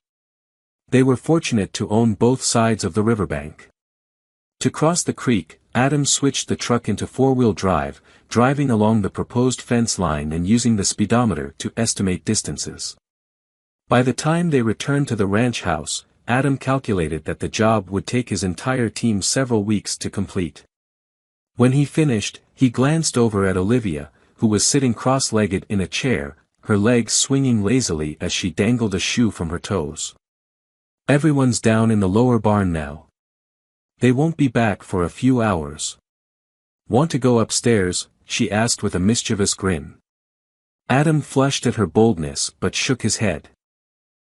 Speaker 1: They were fortunate to own both sides of the riverbank. To cross the creek, Adam switched the truck into 4-wheel drive, driving along the proposed fence line and using the speedometer to estimate distances. By the time they returned to the ranch house, Adam calculated that the job would take his entire team several weeks to complete. When he finished, he glanced over at Olivia, who was sitting cross-legged in a chair, her legs swinging lazily as she dangled a shoe from her toes. "Everyone's down in the lower barn now. They won't be back for a few hours." "Want to go upstairs?" she asked with a mischievous grin. Adam flushed at her boldness but shook his head.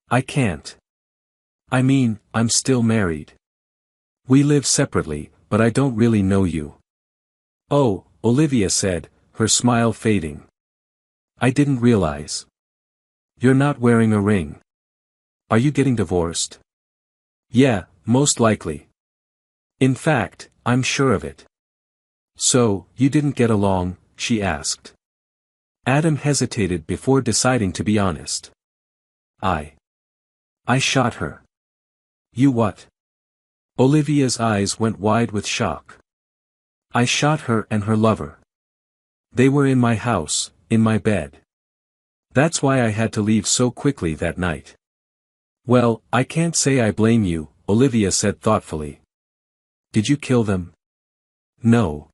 Speaker 1: "I can't. I mean, I'm still married. We live separately, but I don't really know you." "Oh," Olivia said, her smile fading. "I didn't realize. You're not wearing a ring. Are you getting divorced?" Yeah, most likely. In fact, I'm sure of it. So, you didn't get along, she asked. Adam hesitated before deciding to be honest. I shot her. You what? Olivia's eyes went wide with shock. I shot her and her lover. They were in my house, in my bed. That's why I had to leave so quickly that night. Well, I can't say I blame you, Olivia said thoughtfully. Did you kill them? No.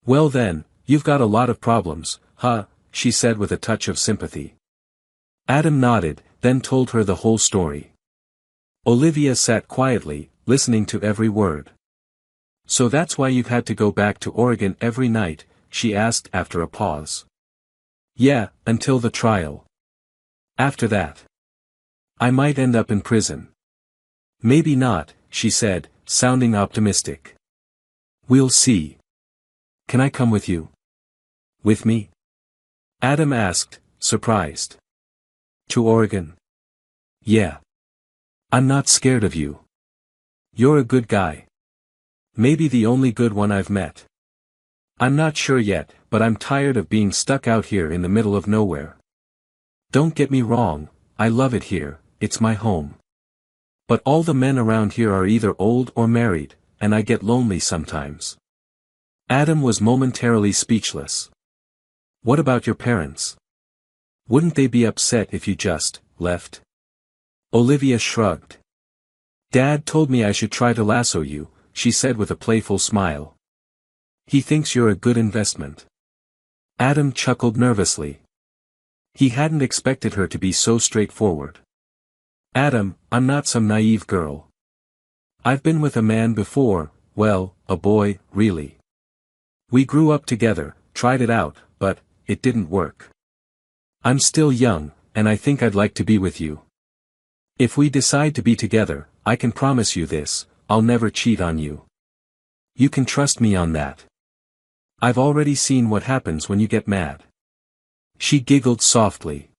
Speaker 1: Well then, you've got a lot of problems, huh, she said with a touch of sympathy. Adam nodded, then told her the whole story. Olivia sat quietly, listening to every word. So that's why you've had to go back to Oregon every night, she asked after a pause. Yeah, until the trial. After that, I might end up in prison. Maybe not, she said, sounding optimistic. We'll see. Can I come with you? With me? Adam asked, surprised. To Oregon? Yeah. I'm not scared of you. You're a good guy. Maybe the only good one I've met. I'm not sure yet, but I'm tired of being stuck out here in the middle of nowhere. Don't get me wrong, I love it here, it's my home. But all the men around here are either old or married, and I get lonely sometimes. Adam was momentarily speechless. What about your parents? Wouldn't they be upset if you just left? Olivia shrugged. Dad told me I should try to lasso you, she said with a playful smile. He thinks you're a good investment. Adam chuckled nervously. He hadn't expected her to be so straightforward. Adam, I'm not some naive girl. I've been with a man before, well, a boy, really. We grew up together, tried it out, but it didn't work. I'm still young, and I think I'd like to be with you. If we decide to be together, I can promise you this, I'll never cheat on you. You can trust me on that. I've already seen what happens when you get mad. She giggled softly.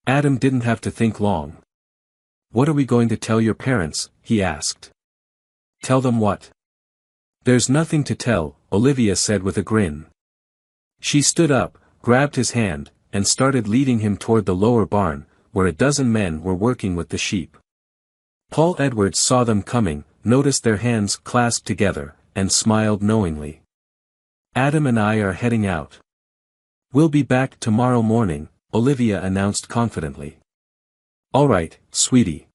Speaker 1: Adam didn't have to think long. What are we going to tell your parents? He asked. Tell them what? There's nothing to tell, Olivia said with a grin. She stood up, grabbed his hand, and started leading him toward the lower barn, where a dozen men were working with the sheep. Paul Edwards saw them coming, noticed their hands clasped together, and smiled knowingly. Adam and I are heading out. We'll be back tomorrow morning, Olivia announced confidently. All right, sweetie.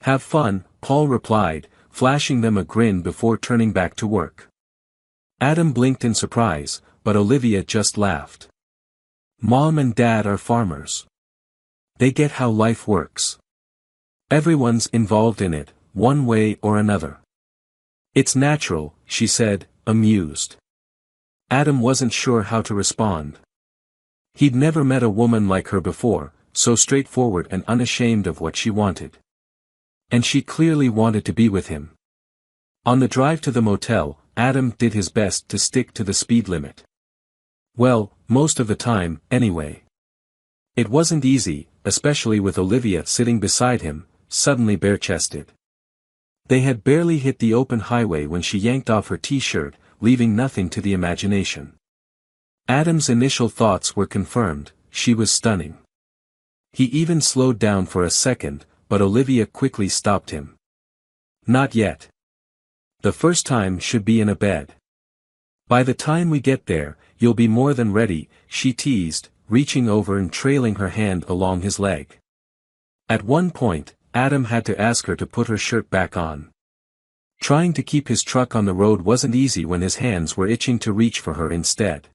Speaker 1: Have fun, Paul replied, flashing them a grin before turning back to work. Adam blinked in surprise, but Olivia just laughed. Mom and Dad are farmers. They get how life works. Everyone's involved in it, one way or another. It's natural, she said, amused. Adam wasn't sure how to respond. He'd never met a woman like her before, so straightforward and unashamed of what she wanted. And she clearly wanted to be with him. On the drive to the motel, Adam did his best to stick to the speed limit. Well, most of the time, anyway. It wasn't easy, especially with Olivia sitting beside him, suddenly bare-chested. They had barely hit the open highway when she yanked off her t-shirt, leaving nothing to the imagination. Adam's initial thoughts were confirmed, she was stunning. He even slowed down for a second, but Olivia quickly stopped him. Not yet. The first time should be in a bed. By the time we get there, you'll be more than ready, she teased, reaching over and trailing her hand along his leg. At one point, Adam had to ask her to put her shirt back on. Trying to keep his truck on the road wasn't easy when his hands were itching to reach for her instead.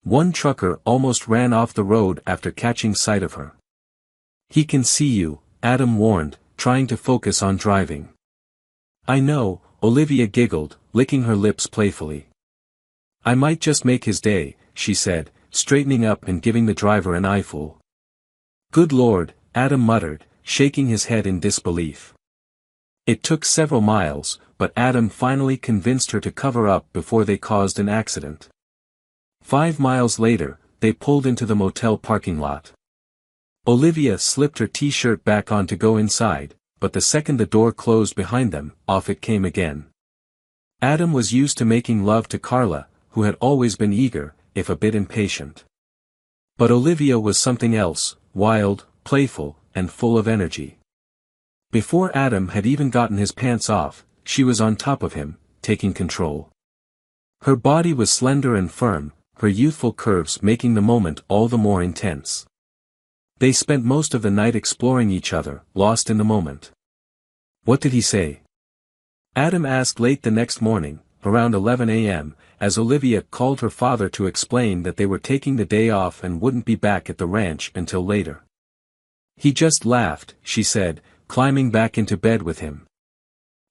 Speaker 1: One trucker almost ran off the road after catching sight of her. He can see you, Adam warned, trying to focus on driving. I know, Olivia giggled, licking her lips playfully. I might just make his day, she said, straightening up and giving the driver an eyeful. Good Lord, Adam muttered, shaking his head in disbelief. It took several miles, but Adam finally convinced her to cover up before they caused an accident. 5 miles later, they pulled into the motel parking lot. Olivia slipped her t-shirt back on to go inside, but the second the door closed behind them, off it came again. Adam was used to making love to Carla, who had always been eager, if a bit impatient. But Olivia was something else, wild, playful, and full of energy. Before Adam had even gotten his pants off, she was on top of him, taking control. Her body was slender and firm, her youthful curves making the moment all the more intense. They spent most of the night exploring each other, lost in the moment. "What did he say?" Adam asked late the next morning, around 11 a.m., as Olivia called her father to explain that they were taking the day off and wouldn't be back at the ranch until later. "He just laughed," she said, climbing back into bed with him.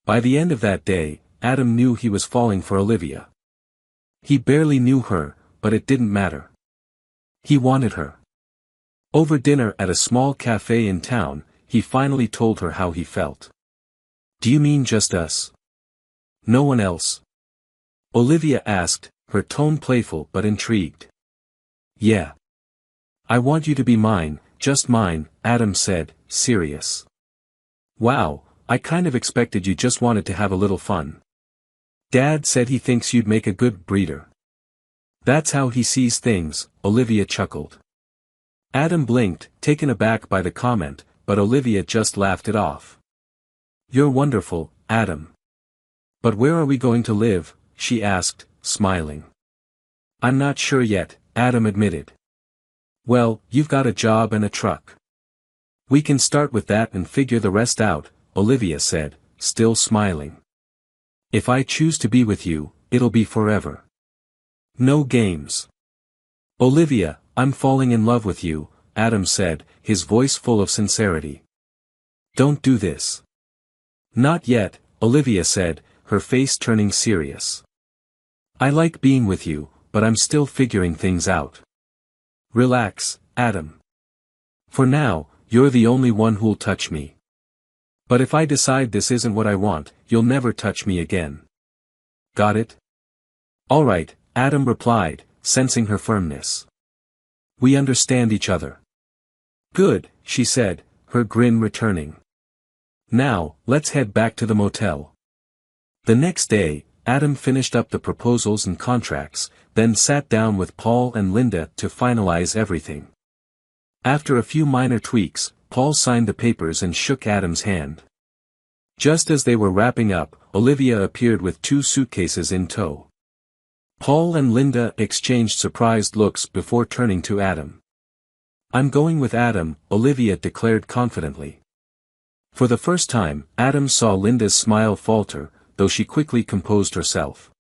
Speaker 1: By the end of that day, Adam knew he was falling for Olivia. He barely knew her, but it didn't matter. He wanted her. Over dinner at a small cafe in town, he finally told her how he felt. "Do you mean just us? No one else?" Olivia asked, her tone playful but intrigued. "Yeah. I want you to be mine, just mine," Adam said, serious. "Wow, I kind of expected you just wanted to have a little fun. Dad said he thinks you'd make a good breeder." "That's how he sees things," Olivia chuckled. Adam blinked, taken aback by the comment, but Olivia just laughed it off. "You're wonderful, Adam. But where are we going to live?" she asked, smiling. "I'm not sure yet," Adam admitted. "Well, you've got a job and a truck. We can start with that and figure the rest out," Olivia said, still smiling. "If I choose to be with you, it'll be forever. No games." "Olivia, I'm falling in love with you," Adam said, his voice full of sincerity. "Don't do this." "Not yet," Olivia said, her face turning serious. "I like being with you, but I'm still figuring things out." "Relax, Adam. For now, you're the only one who'll touch me. But if I decide this isn't what I want, you'll never touch me again. Got it?" "All right," Adam replied, sensing her firmness. "We understand each other." "Good," she said, her grin returning. "Now, let's head back to the motel." The next day, Adam finished up the proposals and contracts, then sat down with Paul and Linda to finalize everything. After a few minor tweaks, Paul signed the papers and shook Adam's hand. Just as they were wrapping up, Olivia appeared with 2 suitcases in tow. Paul and Linda exchanged surprised looks before turning to Adam. "I'm going with Adam," Olivia declared confidently. For the first time, Adam saw Linda's smile falter, though she quickly composed herself.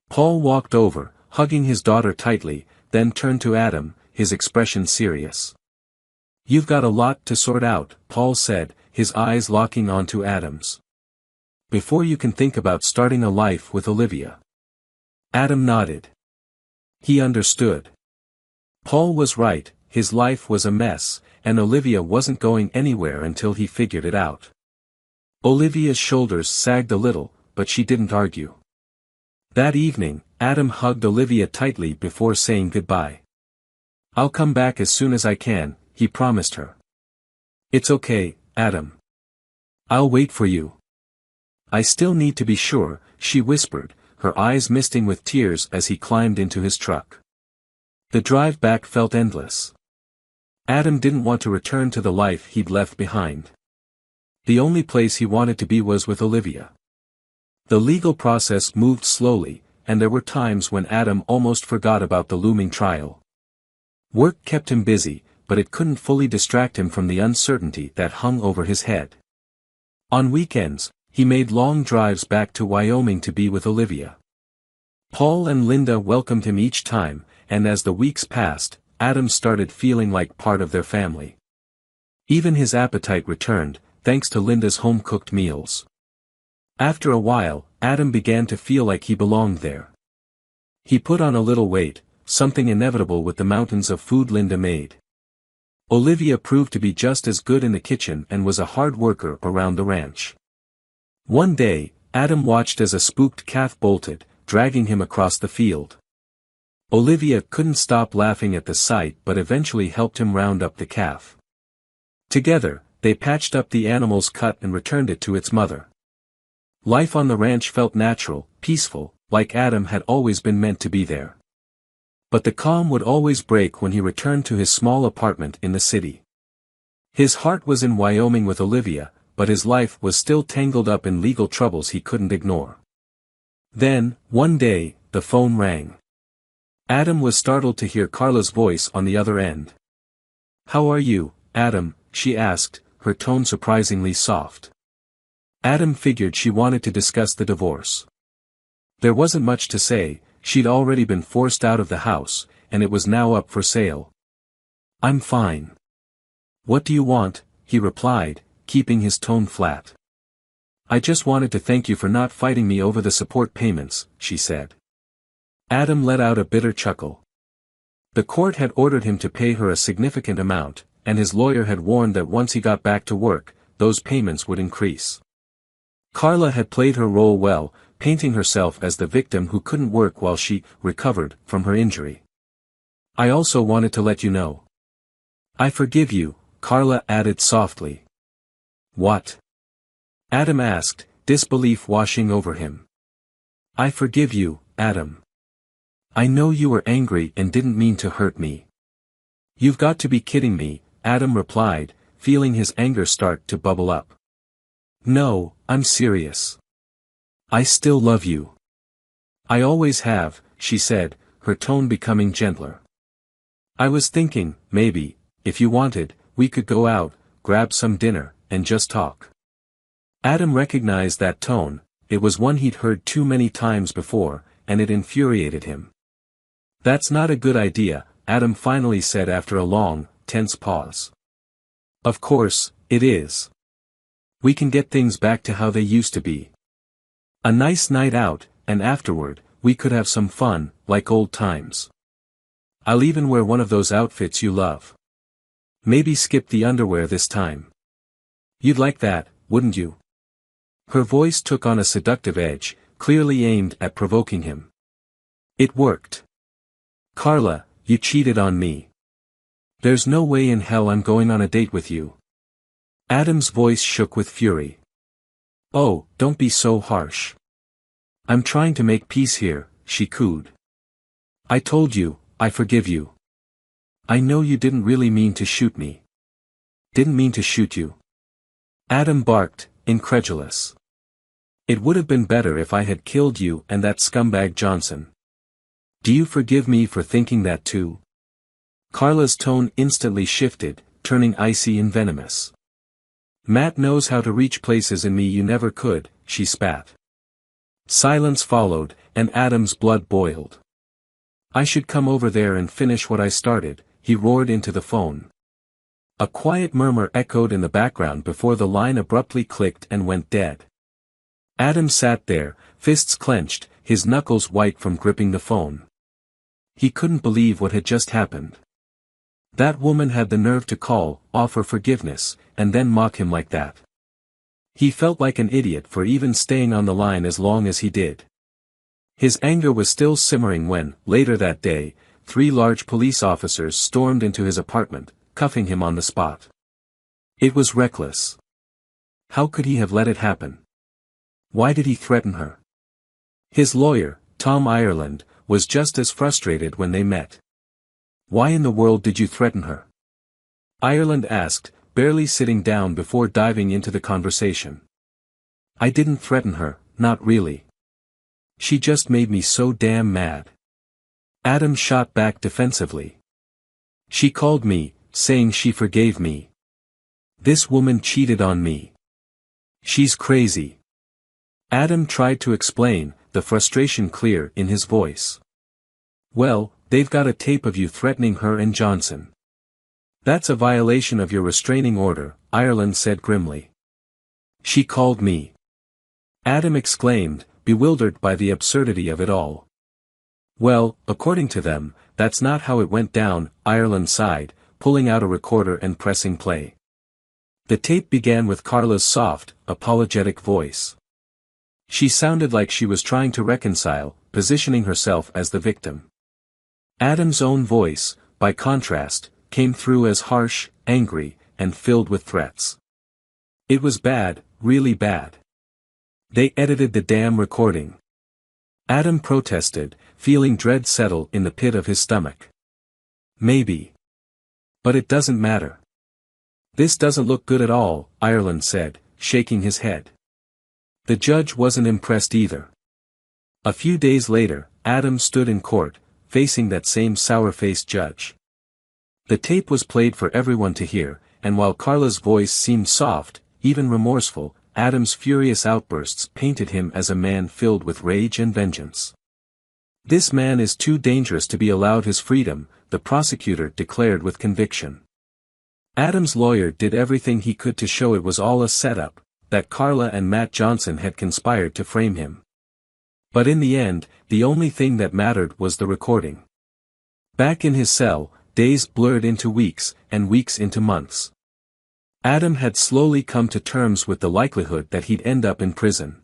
Speaker 1: Paul walked over, hugging his daughter tightly, then turned to Adam, his expression serious. "You've got a lot to sort out," Paul said, his eyes locking onto Adam's. "Before you can think about starting a life with Olivia." Adam nodded. He understood. Paul was right, his life was a mess, and Olivia wasn't going anywhere until he figured it out. Olivia's shoulders sagged a little, but she didn't argue. That evening, Adam hugged Olivia tightly before saying goodbye. "I'll come back as soon as I can," he promised her. "It's okay, Adam. I'll wait for you." "I still need to be sure," she whispered, her eyes misting with tears as he climbed into his truck. The drive back felt endless. Adam didn't want to return to the life he'd left behind. The only place he wanted to be was with Olivia. The legal process moved slowly, and there were times when Adam almost forgot about the looming trial. Work kept him busy, but it couldn't fully distract him from the uncertainty that hung over his head. On weekends, he made long drives back to Wyoming to be with Olivia. Paul and Linda welcomed him each time, and as the weeks passed, Adam started feeling like part of their family. Even his appetite returned, thanks to Linda's home-cooked meals. After a while, Adam began to feel like he belonged there. He put on a little weight, something inevitable with the mountains of food Linda made. Olivia proved to be just as good in the kitchen and was a hard worker around the ranch. One day, Adam watched as a spooked calf bolted, dragging him across the field. Olivia couldn't stop laughing at the sight but eventually helped him round up the calf. Together, they patched up the animal's cut and returned it to its mother. Life on the ranch felt natural, peaceful, like Adam had always been meant to be there. But the calm would always break when he returned to his small apartment in the city. His heart was in Wyoming with Olivia, but his life was still tangled up in legal troubles he couldn't ignore. Then, one day, the phone rang. Adam was startled to hear Carla's voice on the other end. "How are you, Adam?" she asked, her tone surprisingly soft. Adam figured she wanted to discuss the divorce. There wasn't much to say, she'd already been forced out of the house, and it was now up for sale. "I'm fine." "What do you want?" he replied, keeping his tone flat. "I just wanted to thank you for not fighting me over the support payments," she said. Adam let out a bitter chuckle. The court had ordered him to pay her a significant amount, and his lawyer had warned that once he got back to work, those payments would increase. Carla had played her role well, painting herself as the victim who couldn't work while she recovered from her injury. "I also wanted to let you know. I forgive you," Carla added softly. "What?" Adam asked, disbelief washing over him. "I forgive you, Adam. I know you were angry and didn't mean to hurt me." "You've got to be kidding me," Adam replied, feeling his anger start to bubble up. "No, I'm serious. I still love you." "I always have," she said, her tone becoming gentler. "I was thinking, maybe, if you wanted, we could go out, grab some dinner, and just talk." Adam recognized that tone, it was one he'd heard too many times before, and it infuriated him. "That's not a good idea," Adam finally said after a long, tense pause. "Of course, it is. We can get things back to how they used to be. A nice night out, and afterward, we could have some fun, like old times. I'll even wear one of those outfits you love. Maybe skip the underwear this time. You'd like that, wouldn't you?" Her voice took on a seductive edge, clearly aimed at provoking him. It worked. "Carla, you cheated on me. There's no way in hell I'm going on a date with you." Adam's voice shook with fury. "Oh, don't be so harsh. I'm trying to make peace here," she cooed. "I told you, I forgive you. I know you didn't really mean to shoot me." "Didn't mean to shoot you?" Adam barked, incredulous. "It would have been better if I had killed you and that scumbag Johnson. Do you forgive me for thinking that too?" Carla's tone instantly shifted, turning icy and venomous. "Matt knows how to reach places in me you never could," she spat. Silence followed, and Adam's blood boiled. "I should come over there and finish what I started," he roared into the phone. A quiet murmur echoed in the background before the line abruptly clicked and went dead. Adam sat there, fists clenched, his knuckles white from gripping the phone. He couldn't believe what had just happened. That woman had the nerve to call, offer forgiveness, and then mock him like that. He felt like an idiot for even staying on the line as long as he did. His anger was still simmering when, later that day, 3 large police officers stormed into his apartment, cuffing him on the spot. It was reckless. How could he have let it happen? Why did he threaten her? His lawyer, Tom Ireland, was just as frustrated when they met. "Why in the world did you threaten her?" Ireland asked, barely sitting down before diving into the conversation. "I didn't threaten her, not really. She just made me so damn mad." Adam shot back defensively. "She called me, saying she forgave me. This woman cheated on me. She's crazy." Adam tried to explain, the frustration clear in his voice. "Well, they've got a tape of you threatening her and Johnson." "That's a violation of your restraining order," Ireland said grimly. "She called me." Adam exclaimed, bewildered by the absurdity of it all. "Well, according to them, that's not how it went down," Ireland sighed, pulling out a recorder and pressing play. The tape began with Carla's soft, apologetic voice. She sounded like she was trying to reconcile, positioning herself as the victim. Adam's own voice, by contrast, came through as harsh, angry, and filled with threats. It was bad, really bad. They edited the damn recording. Adam protested, feeling dread settle in the pit of his stomach. Maybe. But it doesn't matter. This doesn't look good at all, Ireland said, shaking his head. The judge wasn't impressed either. A few days later, Adam stood in court, facing that same sour-faced judge. The tape was played for everyone to hear, and while Carla's voice seemed soft, even remorseful, Adam's furious outbursts painted him as a man filled with rage and vengeance. This man is too dangerous to be allowed his freedom, the prosecutor declared with conviction. Adam's lawyer did everything he could to show it was all a setup, that Carla and Matt Johnson had conspired to frame him. But in the end, the only thing that mattered was the recording. Back in his cell, days blurred into weeks, and weeks into months. Adam had slowly come to terms with the likelihood that he'd end up in prison.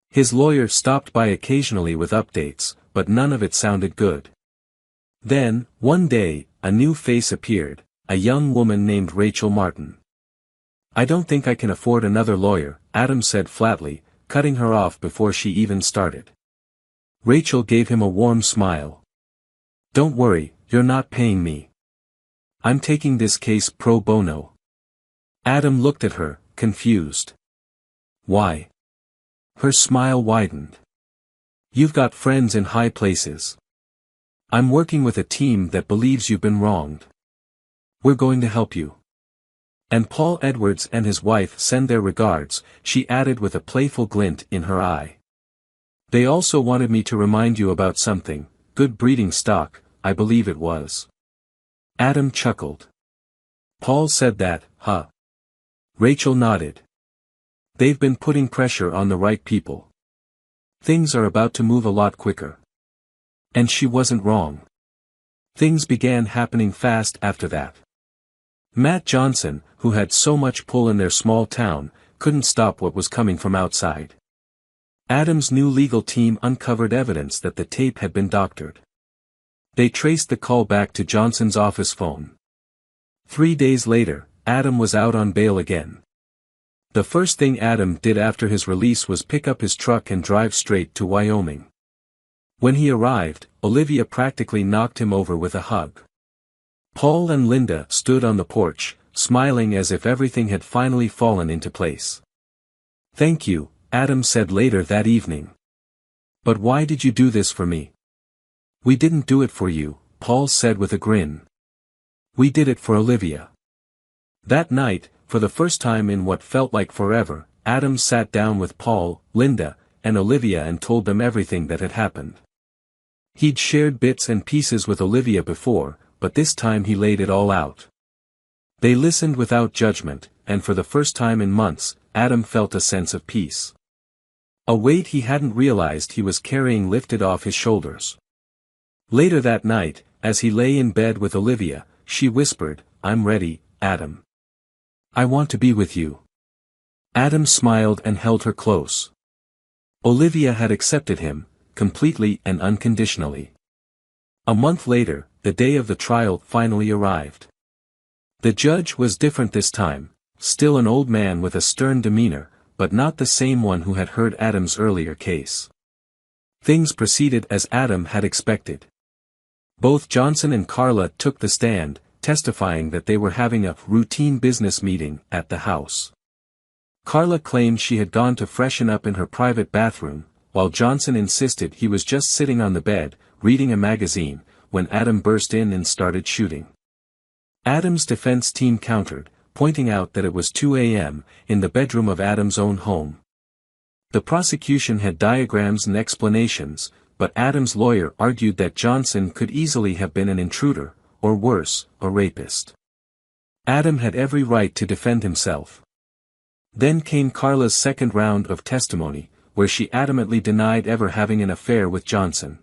Speaker 1: His lawyer stopped by occasionally with updates, but none of it sounded good. Then, one day, a new face appeared, a young woman named Rachel Martin. "I don't think I can afford another lawyer," Adam said flatly, cutting her off before she even started. Rachel gave him a warm smile. "Don't worry, you're not paying me. I'm taking this case pro bono." Adam looked at her, confused. "Why?" Her smile widened. "You've got friends in high places. I'm working with a team that believes you've been wronged. We're going to help you. And Paul Edwards and his wife send their regards," she added with a playful glint in her eye. "They also wanted me to remind you about something, good breeding stock, I believe it was." Adam chuckled. "Paul said that, huh?" Rachel nodded. "They've been putting pressure on the right people. Things are about to move a lot quicker." And she wasn't wrong. Things began happening fast after that. Matt Johnson, who had so much pull in their small town, couldn't stop what was coming from outside. Adam's new legal team uncovered evidence that the tape had been doctored. They traced the call back to Johnson's office phone. 3 days later, Adam was out on bail again. The first thing Adam did after his release was pick up his truck and drive straight to Wyoming. When he arrived, Olivia practically knocked him over with a hug. Paul and Linda stood on the porch, smiling as if everything had finally fallen into place. "Thank you," Adam said later that evening. "But why did you do this for me?" "We didn't do it for you," Paul said with a grin. "We did it for Olivia." That night, for the first time in what felt like forever, Adam sat down with Paul, Linda, and Olivia and told them everything that had happened. He'd shared bits and pieces with Olivia before, but this time he laid it all out. They listened without judgment, and for the first time in months, Adam felt a sense of peace. A weight he hadn't realized he was carrying lifted off his shoulders. Later that night, as he lay in bed with Olivia, she whispered, "I'm ready, Adam. I want to be with you." Adam smiled and held her close. Olivia had accepted him, completely and unconditionally. A month later, the day of the trial finally arrived. The judge was different this time, still an old man with a stern demeanor, but not the same one who had heard Adam's earlier case. Things proceeded as Adam had expected. Both Johnson and Carla took the stand, testifying that they were having a routine business meeting at the house. Carla claimed she had gone to freshen up in her private bathroom, while Johnson insisted he was just sitting on the bed, reading a magazine, when Adam burst in and started shooting. Adam's defense team countered, pointing out that it was 2 a.m., in the bedroom of Adam's own home. The prosecution had diagrams and explanations, but Adam's lawyer argued that Johnson could easily have been an intruder, or worse, a rapist. Adam had every right to defend himself. Then came Carla's second round of testimony, where she adamantly denied ever having an affair with Johnson.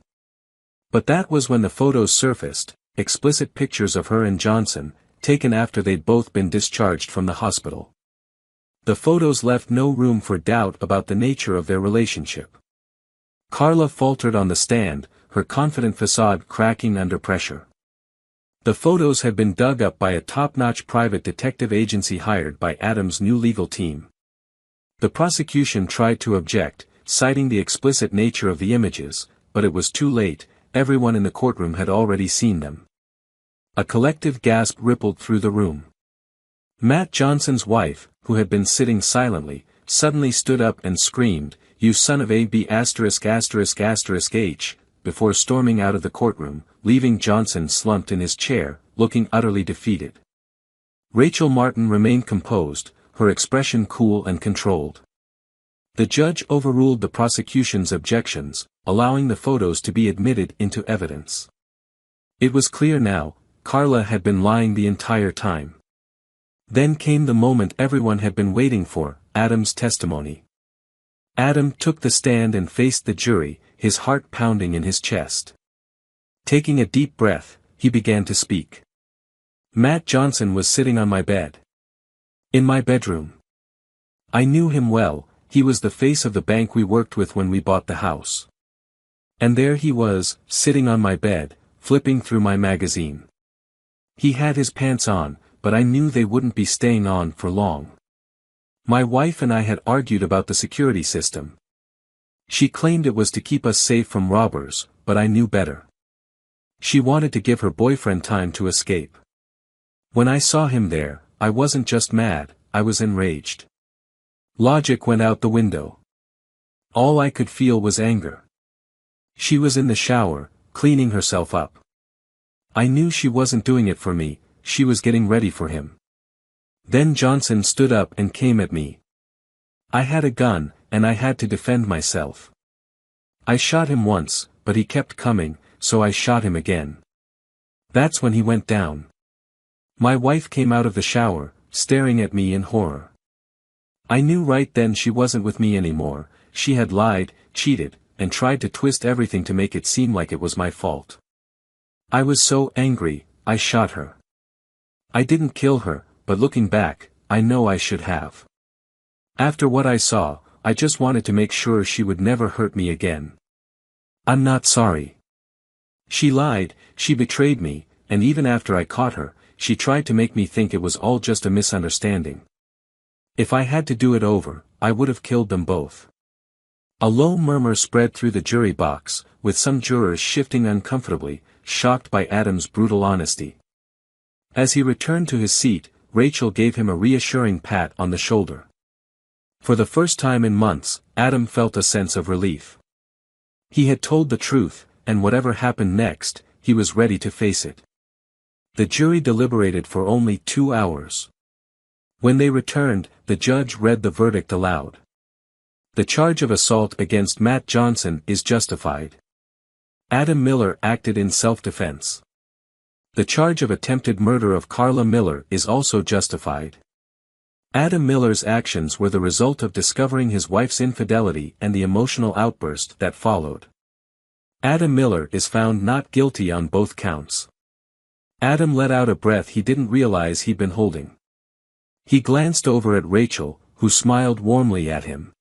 Speaker 1: But that was when the photos surfaced, explicit pictures of her and Johnson, taken after they'd both been discharged from the hospital. The photos left no room for doubt about the nature of their relationship. Carla faltered on the stand, her confident facade cracking under pressure. The photos had been dug up by a top-notch private detective agency hired by Adam's new legal team. The prosecution tried to object, citing the explicit nature of the images, but it was too late. Everyone in the courtroom had already seen them. A collective gasp rippled through the room. Matt Johnson's wife, who had been sitting silently, suddenly stood up and screamed, "You son of a b****************************************************** before storming out of the courtroom, leaving Johnson slumped in his chair, looking utterly defeated. Rachel Martin remained composed, her expression cool and controlled. The judge overruled the prosecution's objections, allowing the photos to be admitted into evidence. It was clear now, Carla had been lying the entire time. Then came the moment everyone had been waiting for, Adam's testimony. Adam took the stand and faced the jury, his heart pounding in his chest. Taking a deep breath, he began to speak. Matt Johnson was sitting on my bed. In my bedroom. I knew him well, he was the face of the bank we worked with when we bought the house. And there he was, sitting on my bed, flipping through my magazine. He had his pants on, but I knew they wouldn't be staying on for long. My wife and I had argued about the security system. She claimed it was to keep us safe from robbers, but I knew better. She wanted to give her boyfriend time to escape. When I saw him there, I wasn't just mad, I was enraged. Logic went out the window. All I could feel was anger. She was in the shower, cleaning herself up. I knew she wasn't doing it for me, she was getting ready for him. Then Johnson stood up and came at me. I had a gun, and I had to defend myself. I shot him once, but he kept coming, so I shot him again. That's when he went down. My wife came out of the shower, staring at me in horror. I knew right then she wasn't with me anymore, she had lied, cheated, and tried to twist everything to make it seem like it was my fault. I was so angry, I shot her. I didn't kill her, but looking back, I know I should have. After what I saw, I just wanted to make sure she would never hurt me again. I'm not sorry. She lied, she betrayed me, and even after I caught her, she tried to make me think it was all just a misunderstanding. If I had to do it over, I would have killed them both. A low murmur spread through the jury box, with some jurors shifting uncomfortably, shocked by Adam's brutal honesty. As he returned to his seat, Rachel gave him a reassuring pat on the shoulder. For the first time in months, Adam felt a sense of relief. He had told the truth, and whatever happened next, he was ready to face it. The jury deliberated for only 2 hours. When they returned, the judge read the verdict aloud. The charge of assault against Matt Johnson is justified. Adam Miller acted in self-defense. The charge of attempted murder of Carla Miller is also justified. Adam Miller's actions were the result of discovering his wife's infidelity and the emotional outburst that followed. Adam Miller is found not guilty on both counts. Adam let out a breath he didn't realize he'd been holding. He glanced over at Rachel, who smiled warmly at him.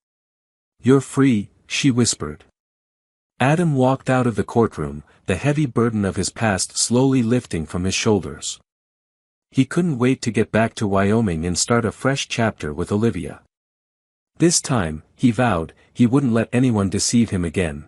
Speaker 1: "You're free," she whispered. Adam walked out of the courtroom, the heavy burden of his past slowly lifting from his shoulders. He couldn't wait to get back to Wyoming and start a fresh chapter with Olivia. This time, he vowed, he wouldn't let anyone deceive him again.